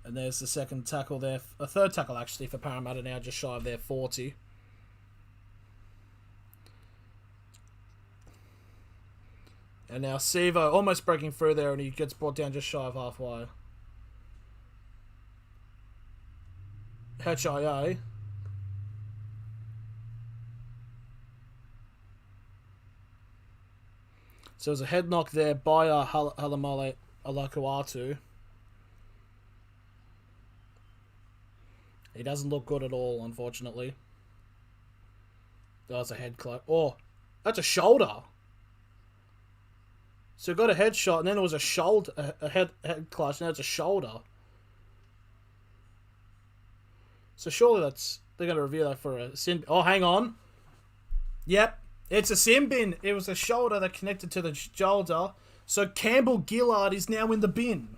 And there's the second tackle there. A third tackle, actually, for Parramatta now, just shy of their 40. And now Sivo almost breaking through there, and he gets brought down just shy of halfway. HIA. So there's a head knock there by Halamale Alakuatu. He doesn't look good at all, unfortunately. That's a head clutch. Oh, that's a shoulder. So got a headshot, and then it was a shoulder, a head clutch. Now it's a shoulder. So surely they're going to review that for a sin. Oh, hang on. Yep, it's a sin bin. It was a shoulder that connected to the shoulder. So Campbell Gillard is now in the bin.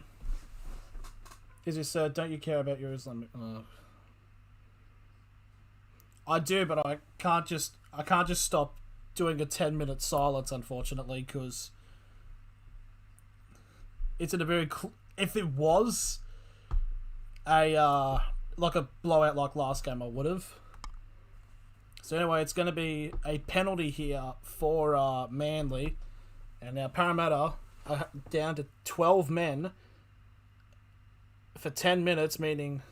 Is this, don't you care about your Islamic? I do, but I can't just stop doing a 10-minute silence, unfortunately, because it's in a very if it was a like a blowout like last game, I would have. So anyway, it's going to be a penalty here for Manly, and now Parramatta are down to 12 men for 10 minutes, meaning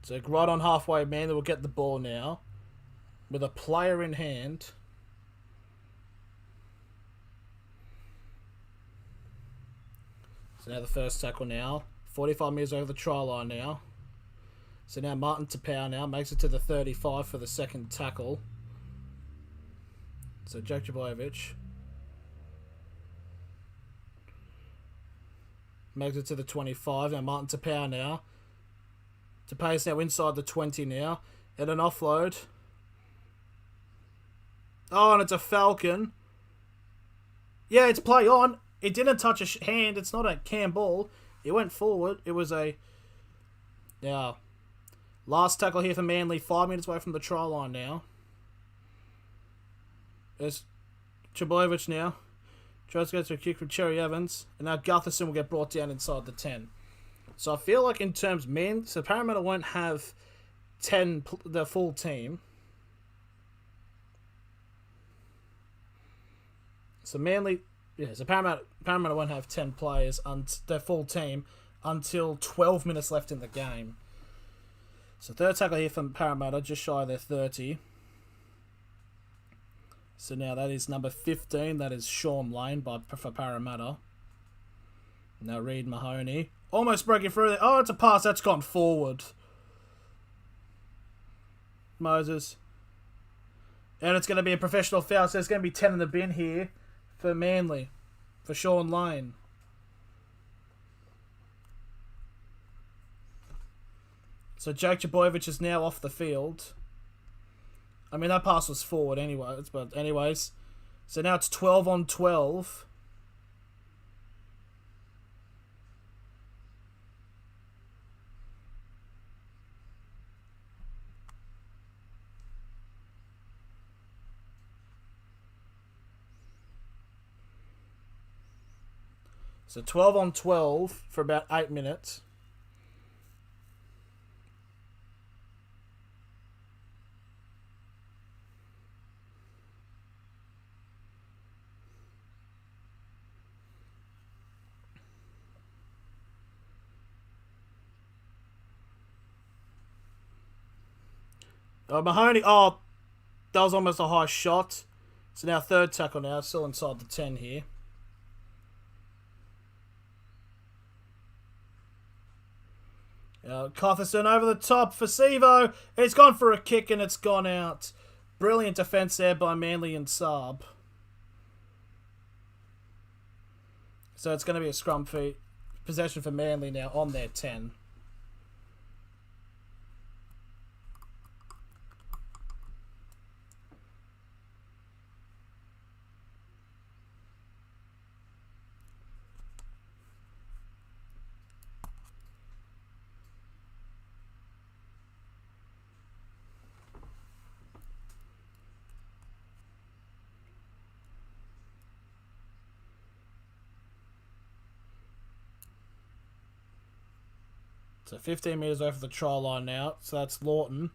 So right on halfway, Manly will get the ball now. With a player in hand. So now the first tackle now. 45 metres over the try line now. So now Martin Tapau now makes it to the 35 for the second tackle. So Jack Jabojevic makes it to the 25. Now Martin Tapau now. Tapau's now inside the 20 now. And an offload. Oh, and it's a Falcon. Yeah, it's play on. It didn't touch a hand. It's not a cam ball. It went forward. It was a... Now, last tackle here for Manly. 5 minutes away from the try line now. There's Trbojevic now. Tries to go to a kick from Cherry Evans. And now Gutherson will get brought down inside the 10. So I feel like in terms men, so Parramatta won't have 10, the full team. So Manly, yeah, so Parramatta won't have 10 players on their full team until 12 minutes left in the game. So third tackle here from Parramatta, just shy of their 30. So now that is number 15, that is Sean Lane for Parramatta. Now Reid Mahoney. Almost breaking through there. Oh, it's a pass, that's gone forward. Moses. And it's going to be a professional foul, so there's going to be 10 in the bin here. For Manly. For Sean Lane. So Jake Jabojevic is now off the field. I mean, that pass was forward anyways. But anyways. So now it's 12 on 12. So 12 on 12 for about 8 minutes. Mahoney, oh, that was almost a high shot. So now third tackle now, still inside the 10 here. Gutherson over the top for Sivo. It's gone for a kick and it's gone out. Brilliant defence there by Manly and Saab. So it's going to be a scrum feet possession for Manly now on their 10. So 15 metres over the try line now. So that's Lawton.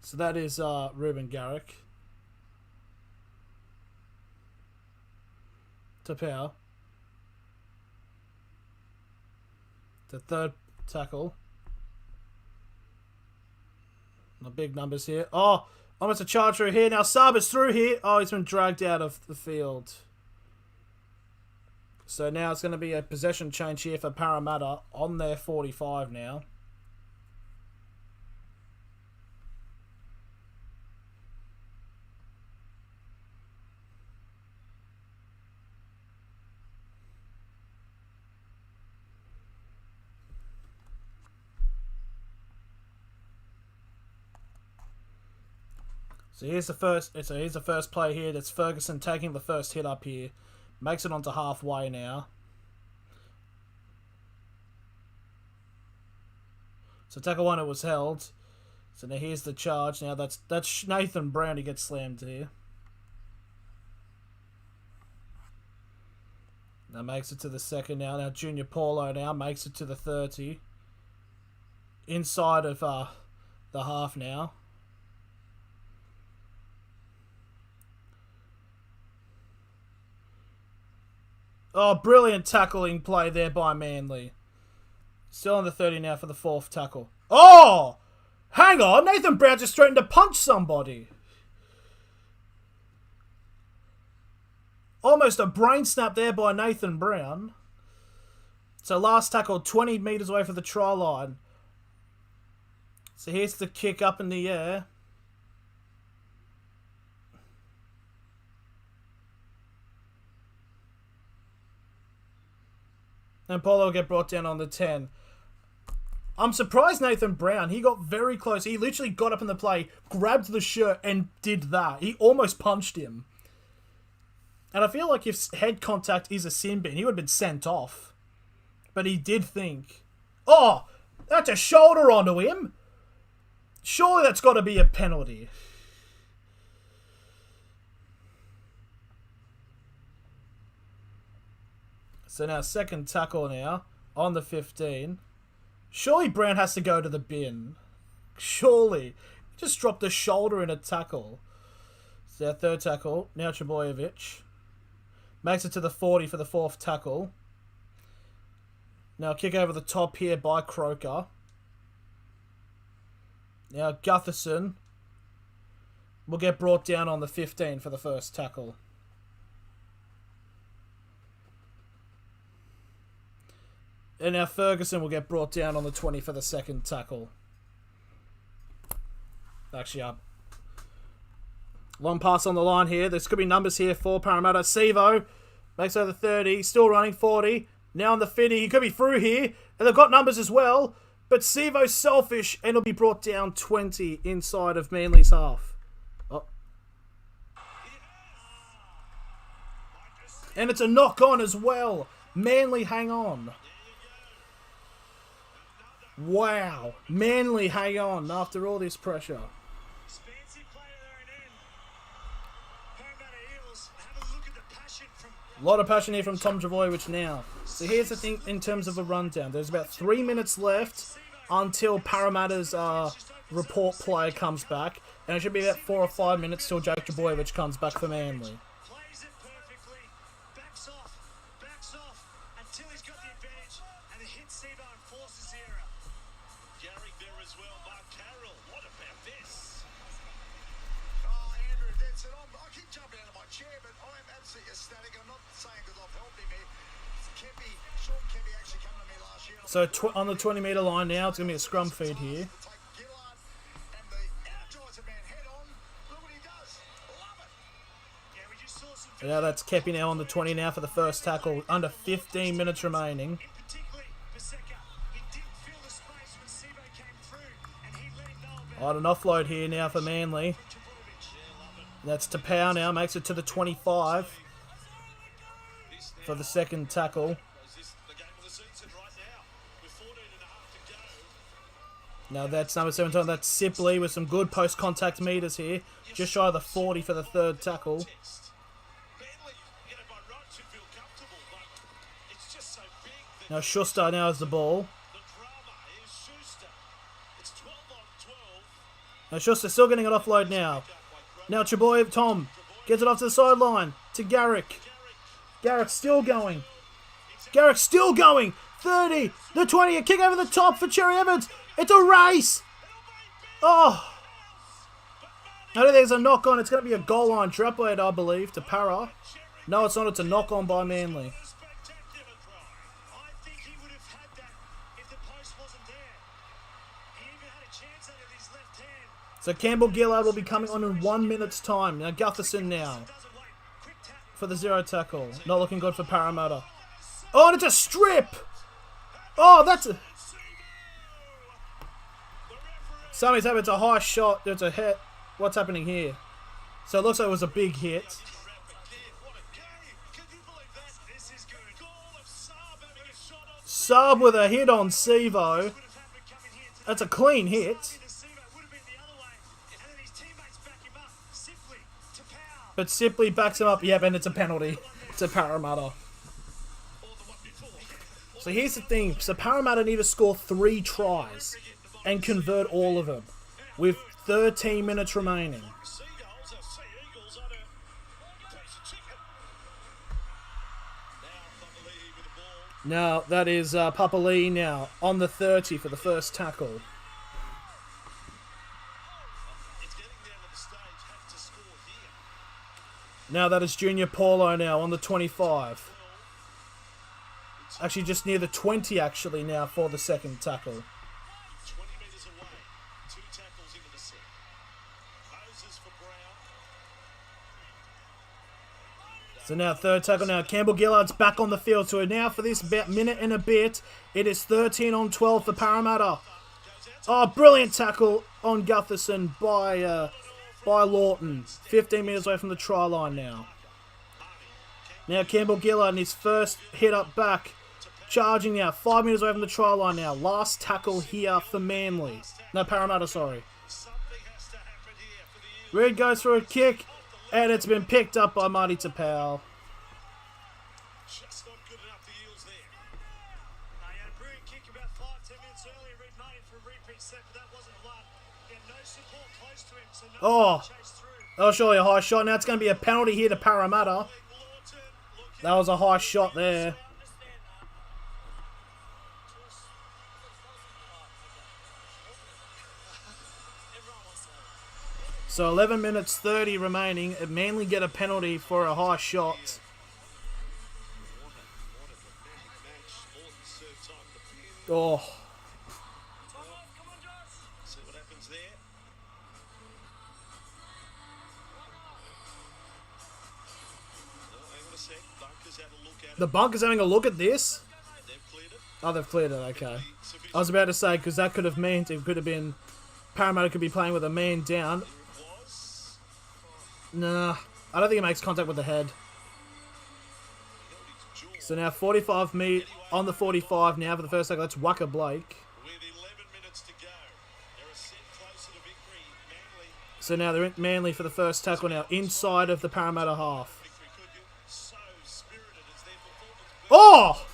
So that is Ruben Garrick. Tapau. The third tackle. The big numbers here. Oh, almost a charge through here. Now Saab is through here. Oh, he's been dragged out of the field. So now it's going to be a possession change here for Parramatta on their 45 now. So here's the first play here. That's Ferguson taking the first hit up here. Makes it onto halfway now. So tackle one, it was held. So now here's the charge. Now that's Nathan Brown who gets slammed here. Now makes it to the second now. Now Junior Paulo now makes it to the 30. Inside of the half now. Oh, brilliant tackling play there by Manly. Still on the 30 now for the 4th tackle. Oh! Hang on, Nathan Brown just threatened to punch somebody. Almost a brain snap there by Nathan Brown. So last tackle, 20 metres away from the try line. So here's the kick up in the air. And Polo will get brought down on the 10. I'm surprised Nathan Brown, he got very close. He literally got up in the play, grabbed the shirt, and did that. He almost punched him. And I feel like if head contact is a sin bin, he would have been sent off. But he did think, oh, that's a shoulder onto him. Surely that's got to be a penalty. So now 2nd tackle now on the 15. Surely Brown has to go to the bin. Surely. He just dropped a shoulder in a tackle. So our 3rd tackle. Now Trebojevic. Makes it to the 40 for the 4th tackle. Now kick over the top here by Croker. Now Gutherson will get brought down on the 15 for the 1st tackle. And now Ferguson will get brought down on the 20 for the 2nd tackle. Actually, up. Long pass on the line here. There's could be numbers here for Parramatta. Sevo makes over 30. Still running 40. Now on the 50. He could be through here. And they've got numbers as well. But Sevo's selfish and he'll be brought down 20 inside of Manly's half. Oh. And it's a knock on as well. Manly hang on. Wow. Manly hang on after all this pressure. Expansive play to their end. Parramatta Eels, have a look at the passion from... A lot of passion here from Tom Trbojevic now. So here's the thing in terms of a rundown. There's about 3 minutes left until Parramatta's report player comes back. And it should be about 4 or 5 minutes till Jake Trbojevic comes back for Manly. Plays it perfectly. Backs off until he's got the advantage. And it hits Sevo and forces the error. Gary there as well. Mark Carroll. What about this? Oh, Andrew, that's it. I keep jumping out of my chair, but I'm absolutely ecstatic. I'm not saying because I've helped him here. Sean Kemby actually came to me last year. So on the 20 metre line now, it's going to be a scrum feed here. Take Gillard and the Energizer man head on. Look what he does. Love it. Yeah, we just saw some... And now that's Kepi now on the 20 now for the 1st tackle. Under 15 minutes remaining. Particularly Paseka. He didn't feel the space when Sevo came through. And he let him know about On an offload here now for Manly. That's Tapau now, makes it to the 25 for the 2nd tackle. Is this the game of the season right now? With 14 and a half to go. Now that's number 17, that's Sipley with some good post-contact meters here. Just shy of the 40 for the 3rd tackle. Manly, by right should feel comfortable, but it's just so big that Now Schuster now has the ball. the drama is Schuster. It's 12 on 12. Now Schuster still getting an offload now. Now Trebojevic, Tom, gets it off to the sideline to Garrick. Garrick's still going. Garrick's still going. 30, the 20, a kick over the top for Cherry Evans. It's a race. Oh. I don't think there's a knock on. It's going to be a goal line trap, I believe, to Para. No, it's not. It's a knock on by Manly. spectacular try. I think he would have had that if the post wasn't there. He even had a chance at it with his left hand. So Campbell Gillard will be coming on in 1 minute's time. Now Gutherson now Doesn't wait. Quick tap. for the 0 tackle. Not looking good for Parramatta. Oh, and it's a strip. Oh, that's a... Somebody's having, it's a high shot. There's a hit. What's happening here? So it looks like it was a big hit. What a game! Can you believe that? This is good. Goal of Saab having a shot on Saab with a hit on Sevo. Would have happened coming here to That's a clean hit. the Sevo would have been the other way. And then his teammates back him up. Simply to power. But Sipley backs him up. Yep, and it's a penalty to Parramatta. or the one before. So here's the thing. So Parramatta need to score 3 tries and convert all of them with 13 minutes remaining. Seagulls are sea eagles on a piece of chicken. Now Family with the ball. Now, that is Papa Lee now on the 30 for the first tackle. It's getting down to the stage, have to score here. Now that is Junior Paulo now on the 25. Actually, just near the 20 actually now for the second tackle. 20 metres away. 2 tackles into the set. Moses for Brown. So now third tackle now. Campbell Gillard's back on the field. So now for this about minute and a bit, it is 13 on 12 for Parramatta. Oh, brilliant tackle on Gutherson by Lawton. 15 metres away from the try line now. Now Campbell Gillard in his first hit up back. Charging now. 5 metres away from the try line now. Last tackle here for Manly. No, Parramatta, sorry. Something has to happen here for the Eels. Reed goes for a kick. And it's been picked up by Marty Tapau. Just not good enough, the Eels there. He had a brilliant kick about 5-10 minutes earlier. Reed Martin for a repeat set, but that wasn't blood. He had no support close to him, so no Oh. one chased through. That was surely a high shot. Now it's going to be a penalty here to Parramatta. That was a high shot there. So 11 minutes 30 remaining. Manly get a penalty for a high shot. What a dramatic match. Morton served time to pin. Oh, See what happens there. Oh, hang on a sec. Bunker's had a look at it. the bunker's having a look at this. They've cleared it. Oh, they've cleared it. Okay. Sufficient. I was about to say, because that could have meant it could have been Parramatta could be playing with a man down. Was. Nah, I don't think it makes contact with the head. His jaw. So now 45 on the 45 now for the first tackle. That's Waka Blake. With 11 minutes to go. They're a set closer to victory. Manly. So now they're in Manly for the first tackle now inside of the Parramatta half. Victory could you? So spirited as their performance. Oh!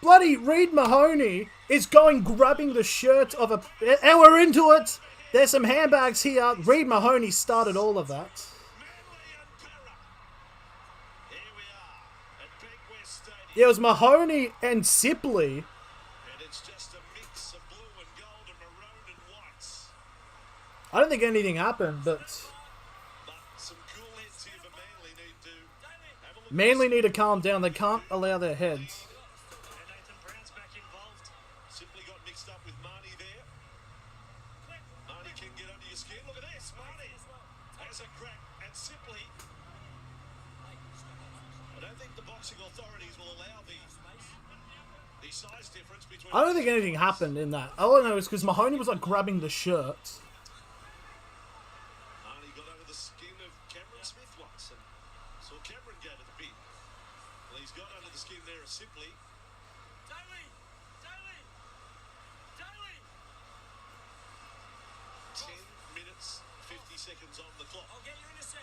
Bloody Reed Mahoney is going grabbing the shirt of a... And we're into it! There's some handbags here. Reed Mahoney started all of that. Manly and Para. Here we are at Bankwest Stadium. Yeah, it was Mahoney and Sipley. And it's just a mix of blue and gold and maroon and whites. I don't think anything happened, but... But some cool heads here for Manly need to have a look. Manly need to calm down. They can't allow their heads. And Nathan Brown's back involved. Simply got mixed up with Marnie there. Marnie can get under your skin. Look at this. Marnie has a crack and Simply. I don't think the boxing authorities will allow the size difference between. I don't think anything happened in that. All I know is because Mahoney was like grabbing the shirt. Marnie got under the skin of Cameron Smith once and saw Cameron go to the bin. Well, he's got under the skin there of Simply. 10 minutes, 50 seconds on the clock. I'll get you in a sec.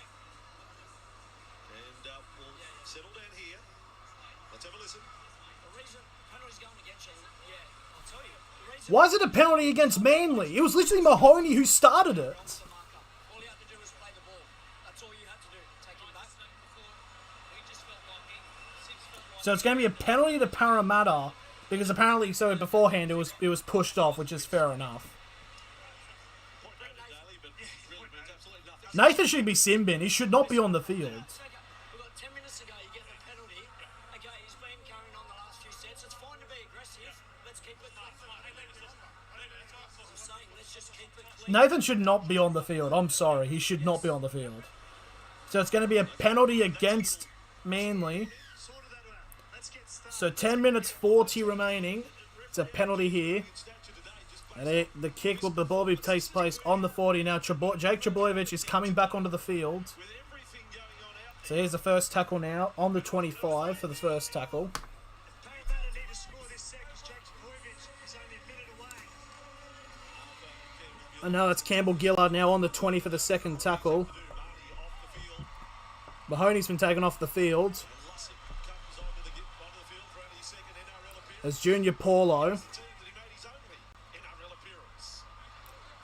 And we'll settle down here. Let's have a listen. The reason penalty's going against you, I'll tell you. The reason Why is it a penalty against Manly? It was literally Mahoney who started it. the marker. All you had to do was play the ball. That's all you had to do. Take him back. We just felt like 6 foot wide. So it's going to be a penalty to Parramatta because apparently, so beforehand it was pushed off, which is fair enough. Point made to Daly, but really means absolutely nothing. Nathan should be sin bin. He should not be on the field. We've got 10 minutes ago, you get the penalty. Okay, he's been carrying on the last few sets. It's fine to be aggressive. Let's keep it clean. I'm saying, let's just keep it clean. Nathan should not be on the field. I'm sorry. He should not be on the field. So it's going to be a penalty against Manly. Sorted that out. Let's get started. So 10 minutes 40 remaining. It's a penalty here. And the kick, the ball takes place on the 40 now. Jake Trebojevic is coming back onto the field. With everything going on out So here's the first tackle now on the 25 for the first tackle. Parramatta need to score this set because Jake Trebojevic is only a minute away. And now it's Campbell Gillard now on the 20 for the second tackle. Mahoney's been taken off the field. Lussick comes onto the field for only his second NRL appearance. As Junior Paulo. Team that he made his only NRL appearance.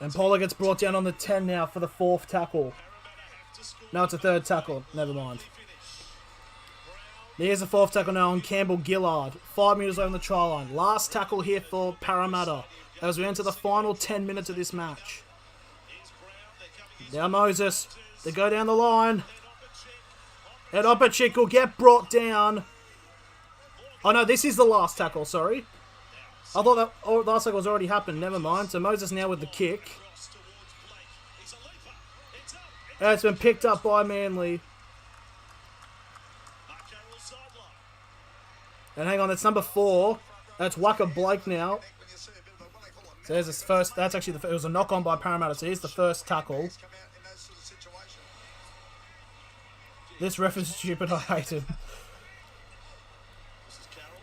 And Paulo gets brought down on the 10 now for the fourth tackle. Parramatta have to score. No, it's a third tackle. Never mind. Finish. Brown There's the fourth tackle now on Campbell Gillard. 5 metres over the try line. Last tackle here for Parramatta as we enter the final 10 minutes of this match. Now Moses. They go down the line. And Opachik will get brought down. Oh no, this is the last tackle, sorry. I thought that last tackle was already happened. Never mind. So Moses now with the kick. And it's been picked up by Manly. And hang on, that's number 4. That's Waka Blake now. So there's this first. That's actually it was a knock on by Parramatta. So here's the first tackle. This ref is stupid. I hate him.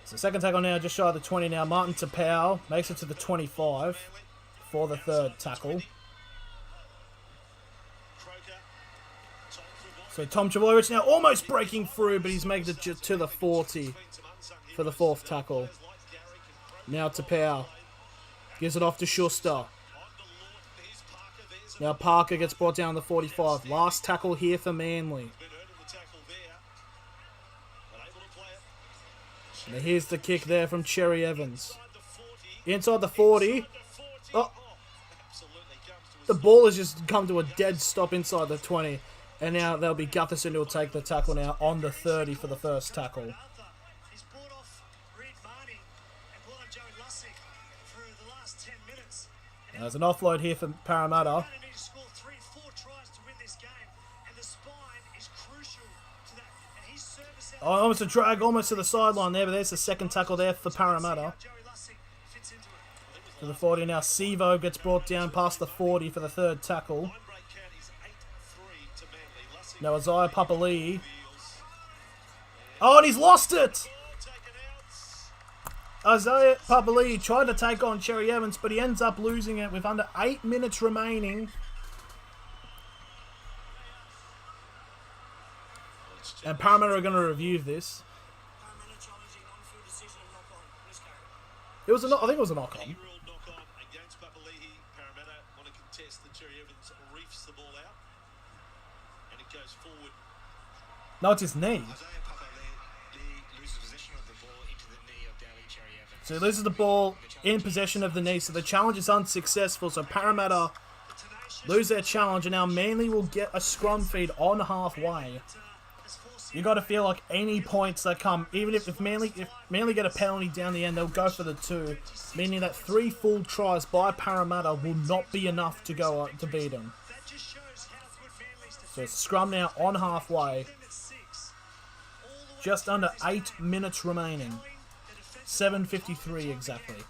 So second tackle now, just shy of the 20 now. Martin Tapau makes it to the 25 for the third tackle. So Tom Trbojevic now almost breaking through, but he's making it to the 40 for the fourth tackle. Now Tapau gives it off to Schuster. Now Parker gets brought down to 45. Last tackle here for Manly. And here's the kick there from Cherry Evans. Inside the 40. Oh. The ball has just come to a dead stop inside the 20. And now there'll be Gutherson who will take the tackle now on the 30 for the first tackle. There's an offload here for Parramatta. Oh, almost a drag, almost to the sideline there, but there's the second tackle there for Parramatta. To the 40 now, Sivo gets brought down past the 40 for the third tackle. Now Isaiah Papali'i. Oh, and he's lost it! Isaiah Papali'i tried to take on Cherry Evans, but he ends up losing it with under 8 minutes remaining. And Parramatta are going to review this. It was a knock. I think it was a knock on. Against Papali'i, Parramatta want to contest the Cherry Evans reefs the ball out, and it goes forward. No, it's his knee. So he loses the ball in possession of the knee. So the challenge is unsuccessful. So Parramatta lose their challenge, and now Manly will get a scrum feed on halfway. You got to feel like any points that come, even if Manly get a penalty down the end, they'll go for the 2, meaning that 3 full tries by Parramatta will not be enough to go to beat them. So it's scrum now on halfway. Just under 8 minutes remaining. 7:53 exactly. By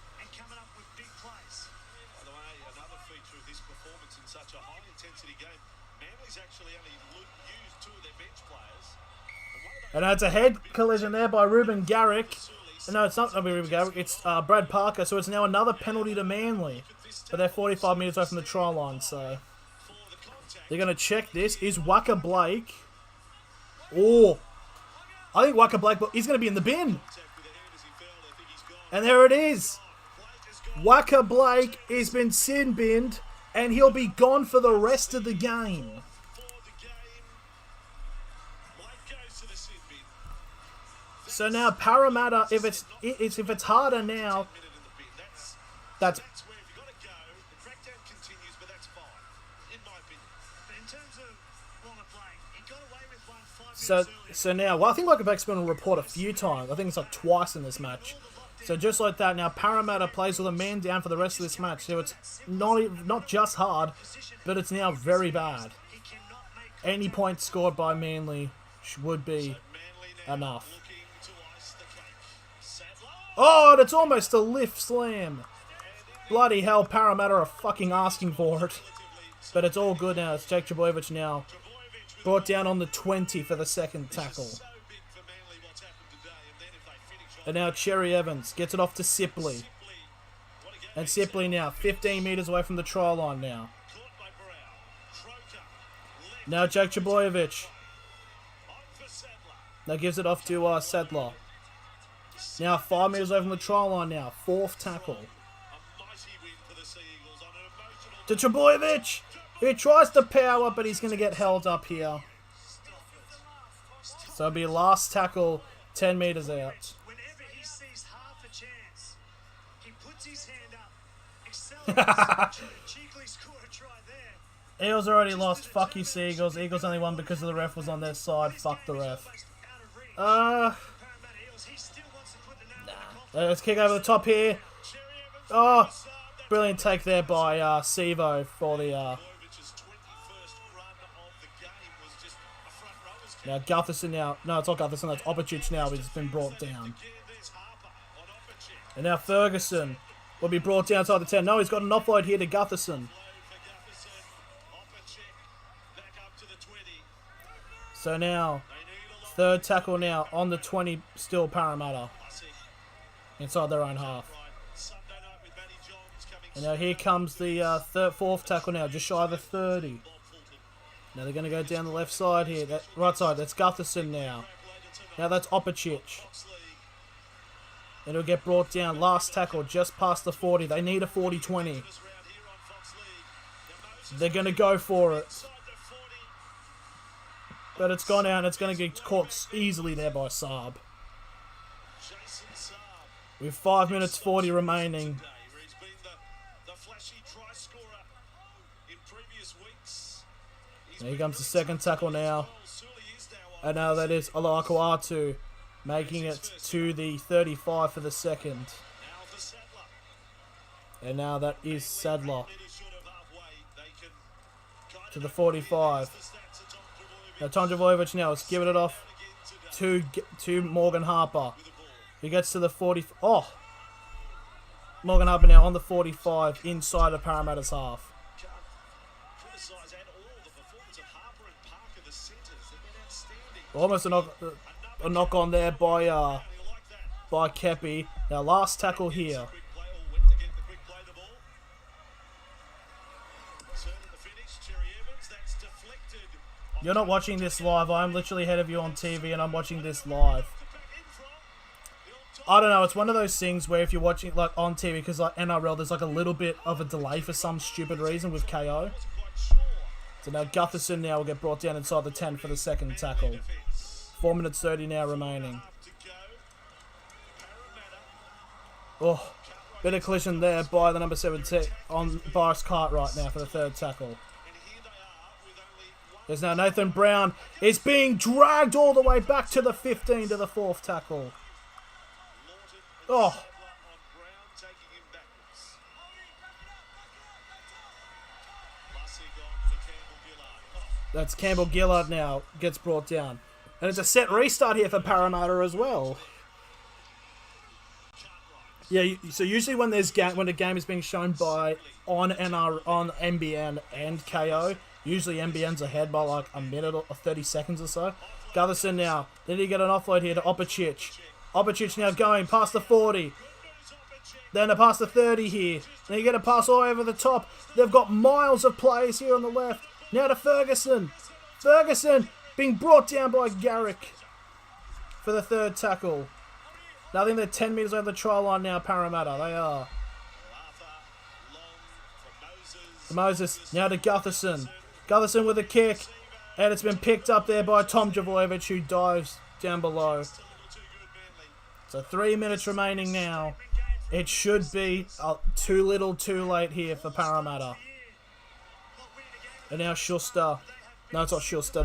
the way, another feature of this performance in such a high-intensity game, Manly's actually only used 2 of their bench players. And it's a head collision there by Ruben Garrick. No, it's not going to be Ruben Garrick. It's Brad Parker. So it's now another penalty to Manly. But they're 45 metres away from the try line. So they're going to check this. Is Waka Blake? Oh, I think Waka Blake, he's going to be in the bin. And there it is. Waka Blake has been sin-binned, and he'll be gone for the rest of the game. So now Parramatta, if it's harder now, that's so now. Well, I think Waka Blake's been on report a few times. I think it's like twice in this match. So just like that, now Parramatta plays with a man down for the rest of this match. So it's not just hard, but it's now very bad. Any points scored by Manly would be enough. Oh, and it's almost a lift slam. Bloody hell, Parramatta are fucking asking for it. But it's all good now. It's Jake Trbojevic now. Brought down on the 20 for the second tackle. And now Cherry Evans gets it off to Sipley. And Sipley now 15 metres away from the try line now. Now Jake Trbojevic. Now gives it off to Sadler. Now 5 metres away from the try line now. Fourth tackle. To Trbojevic. He tries to power, but he's going to get held up here. So it'll be last tackle 10 metres out. Whenever he sees half a chance, he puts his hand up, accelerates, cheekily scored a try there. Eels already lost. Fuck you, Seagulls. Eagles only won because the ref was on their side. Fuck the ref. Almost out of reach. Uh, Parramatta Eels, he still wants to put the nail in the coffin. let's kick over the top here. Oh, brilliant take there by Sevo for the... Boyovic's 21st run of the game was just a front rower's kick. Now Gutherson now... No, it's not Gutherson. That's Opicic now. He's been brought down. Again, there's Harper on Opicic. And now Ferguson will be brought down outside the 10. No, he's got an offload here to Gutherson. Low for Gutherson. Opicic back up to the 20. So now, They need a lot. third tackle now on the 20, still Parramatta. Hussey. Inside their own half. Right. Sunday night with Matty Johns coming. And now here comes the fourth tackle now, just shy of the 30. Bob Fulton. Now they're going to go down the left side here. That right side, that's Gutherson now. Now that's Opicic. Fox League. And it'll get brought down. Last tackle, just past the 40. They need a 40-20. This round here on Fox League. Now Moses They're going to go for it. inside the 40. But it's gone out and it's going to get caught easily there by Saab. Jason Saab. With 5 minutes 40 remaining. Today, where he's been the flashy try scorer in previous weeks. He's Here been comes the really second tackle now. well. Sully is now on. And now that is Olakuatu making it to the 35 for the second. Now for Sadler. And now that is Sadler Little short of halfway. They can kind to of the 45. the stats of Tom Trbojevic Now Tom Trbojevic now is giving it off again today to Morgan Harper. with the ball. He gets to the 40. Oh! Morgan Harper now on the 45 inside of Parramatta's half. Can't criticise at all the performance of Harper and Parker, the centres. They've been outstanding. Almost a knock on there by You like that? Kepi. Now last tackle here. Quick play, or went to get the quick play the ball. Turn in the finish, Cherry Evans. That's deflected. You're not watching this live. I'm literally ahead of you on TV and I'm watching this live. I don't know. It's one of those things where if you're watching like on TV, because like NRL, there's like a little bit of a delay for some stupid reason with KO. So now Gutherson now will get brought down inside the 10 for the second tackle. 4 minutes 30 now remaining. Oh, bit of collision there by the number 17 on Boris Cartwright now for the third tackle. There's now Nathan Brown is being dragged all the way back to the 15 to the fourth tackle. Oh, that's Campbell Gillard now gets brought down. And it's a set restart here for Parramatta as well. Yeah, so usually when when a game is being shown by on NBN and KO, usually NBN's ahead by like a minute or 30 seconds or so. Gutherson now. Then you get an offload here to Opicic. Opicic now going past the 40. Then past the 30 here. Then you get a pass all over the top. They've got miles of players here on the left. Now to Ferguson. Ferguson being brought down by Garrick for the third tackle. Now I think they're 10 metres over the try line now, Parramatta. They are. Moses now to Gutherson. Gutherson with a kick. And it's been picked up there by Tom Trbojevic, who dives down below. So 3 minutes remaining now. It should be too little too late here for Parramatta. And now Schuster. No, it's not Schuster.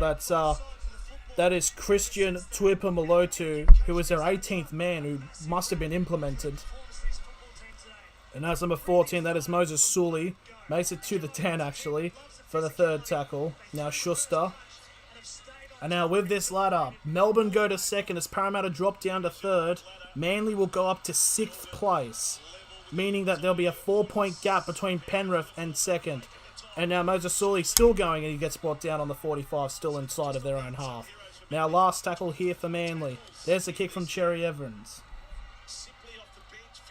That is Christian Tuipamalotu, who is their 18th man, who must have been implemented. And that's number 14. That is Moses Sully. Makes it to the 10, actually, for the third tackle. Now Schuster. And now with this ladder, Melbourne go to second as Parramatta drop down to third. Manly will go up to 6th place, meaning that there'll be a 4-point gap between Penrith and second. And now Moses Sully still going, and he gets brought down on the 45, still inside of their own half. Now last tackle here for Manly. There's the kick from Cherry Evans.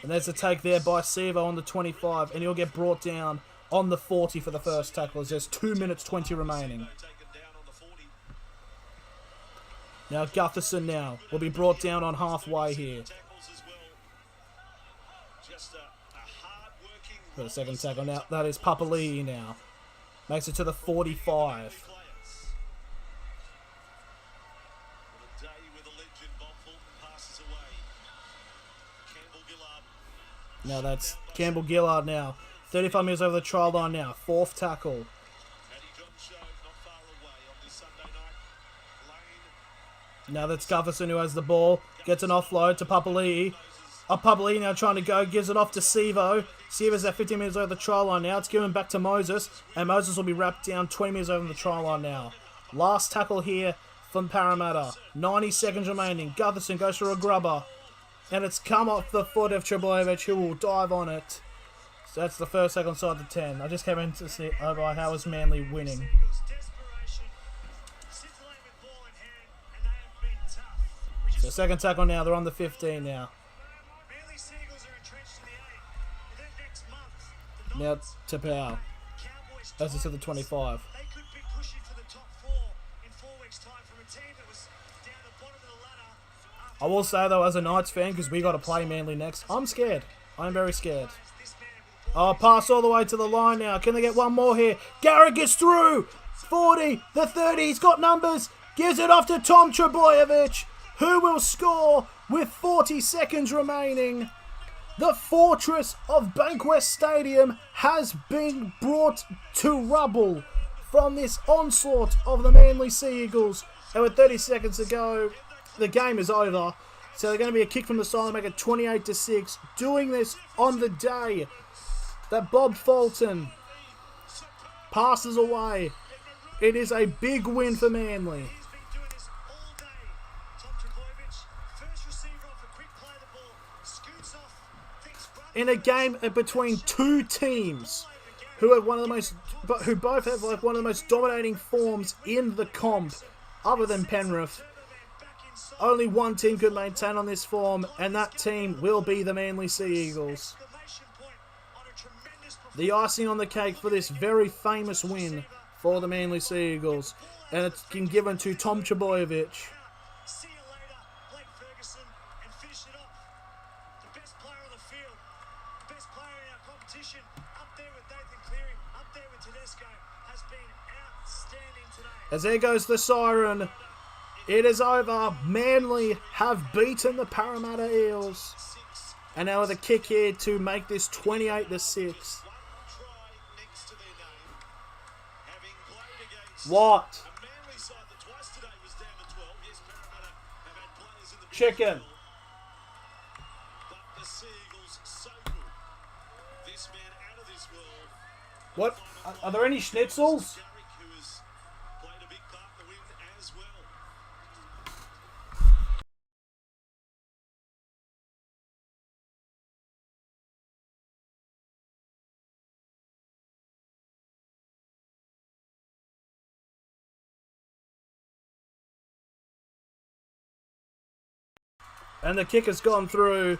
And there's a take there by Sevo on the 25, and he'll get brought down on the 40 for the first tackle as there's 2 minutes 20 remaining. Now Gutherson now will be brought down on halfway here. For the second tackle now. That is Papali'i now. Makes it to the 45. Now that's Campbell Gillard now. 35 metres over the try line now. 4th tackle. Eddie John Show not far away on this Sunday night. Lane Now that's Gutherson who has the ball. Gets an offload to Papali'i. Papali'i now trying to go. Gives it off to Sivo. Sivo's at 15 metres over the try line now. It's given back to Moses. And Moses will be wrapped down 20 metres over the try line now. Last tackle here from Parramatta. 90 seconds remaining. Gutherson goes for a grubber. And it's come off the foot of Trebojevic, who will dive on it. So that's the first tackle inside the 10. I just came in to see how is Manly winning. Eagles' desperation. Scintillating with ball in hand, and they have been tough. Which So is second tackle now. They're on the 15 now. Manly Seagulls are entrenched in the 8. And then next month, the Now Knights, to Powell. Cowboys, As it's to the Tigers, 25. they could be pushing for the top 4 in 4 weeks' time from a team that was down the bottom of the ladder. I will say though, as a Knights fan, because we got to play Manly next, I'm scared. I'm very scared. This man with the ball Oh, pass all the way to the line now. Can they get one more here? Garrett gets through. 40, the 30. He's got numbers. Gives it off to Tom Trebojevic, who will score with 40 seconds remaining. The fortress of Bankwest Stadium has been brought to rubble from this onslaught of the Manly Sea Eagles. And with 30 seconds to go, the game is over. So they're going to be a kick from the side, make it 28-6. Doing this on the day that Bob Fulton passes away. It is a big win for Manly. He's been doing this all day. Tom Trebojevic, first receiver off a quick play the ball, scoots off, thinks In a game between two teams who have one of the most, who both have like one of the most dominating forms in the comp, other than Penrith. Only one team could maintain on this form, and that team will be the Manly Sea Eagles. The icing on the cake for this very famous win for the Manly Sea Eagles, and it's been given to Tom Trebojevic. See you later, Blake Ferguson, and finish it off. The best player on the field, the best player in our competition, up there with Nathan Cleary, up there with Tedesco, has been outstanding today. As there goes the siren, it is over. Manly have beaten the Parramatta Eels. And now with a kick here to make this 28-6. try next to their name, having played against What? a Manly side that twice today was down to 12. Yes, Parramatta have had players in the Chicken. but the Sea Eagles so good. This man out of this world. What? Are there any schnitzels? Garrick, who has played a big part in the win as well. And the kick has gone through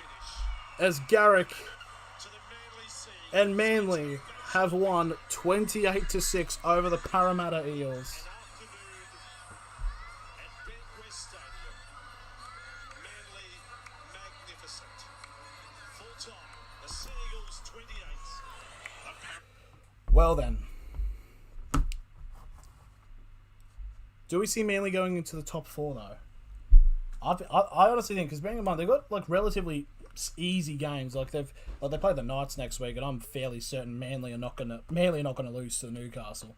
as Garrick To the Manly Sea and Manly have won 28-6 over the Parramatta Eels. afternoon at Bankwest Stadium. Manly magnificent. Full time. The Sea Eagles 28. Well then. Do we see Manly going into the top 4 though? I honestly think, because bearing in mind they've got like relatively easy games. Like they play the Knights next week, and I'm fairly certain Manly are not gonna lose to Newcastle.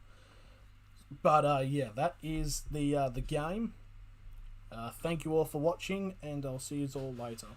But yeah, that is the game. Thank you all for watching, and I'll see you all later.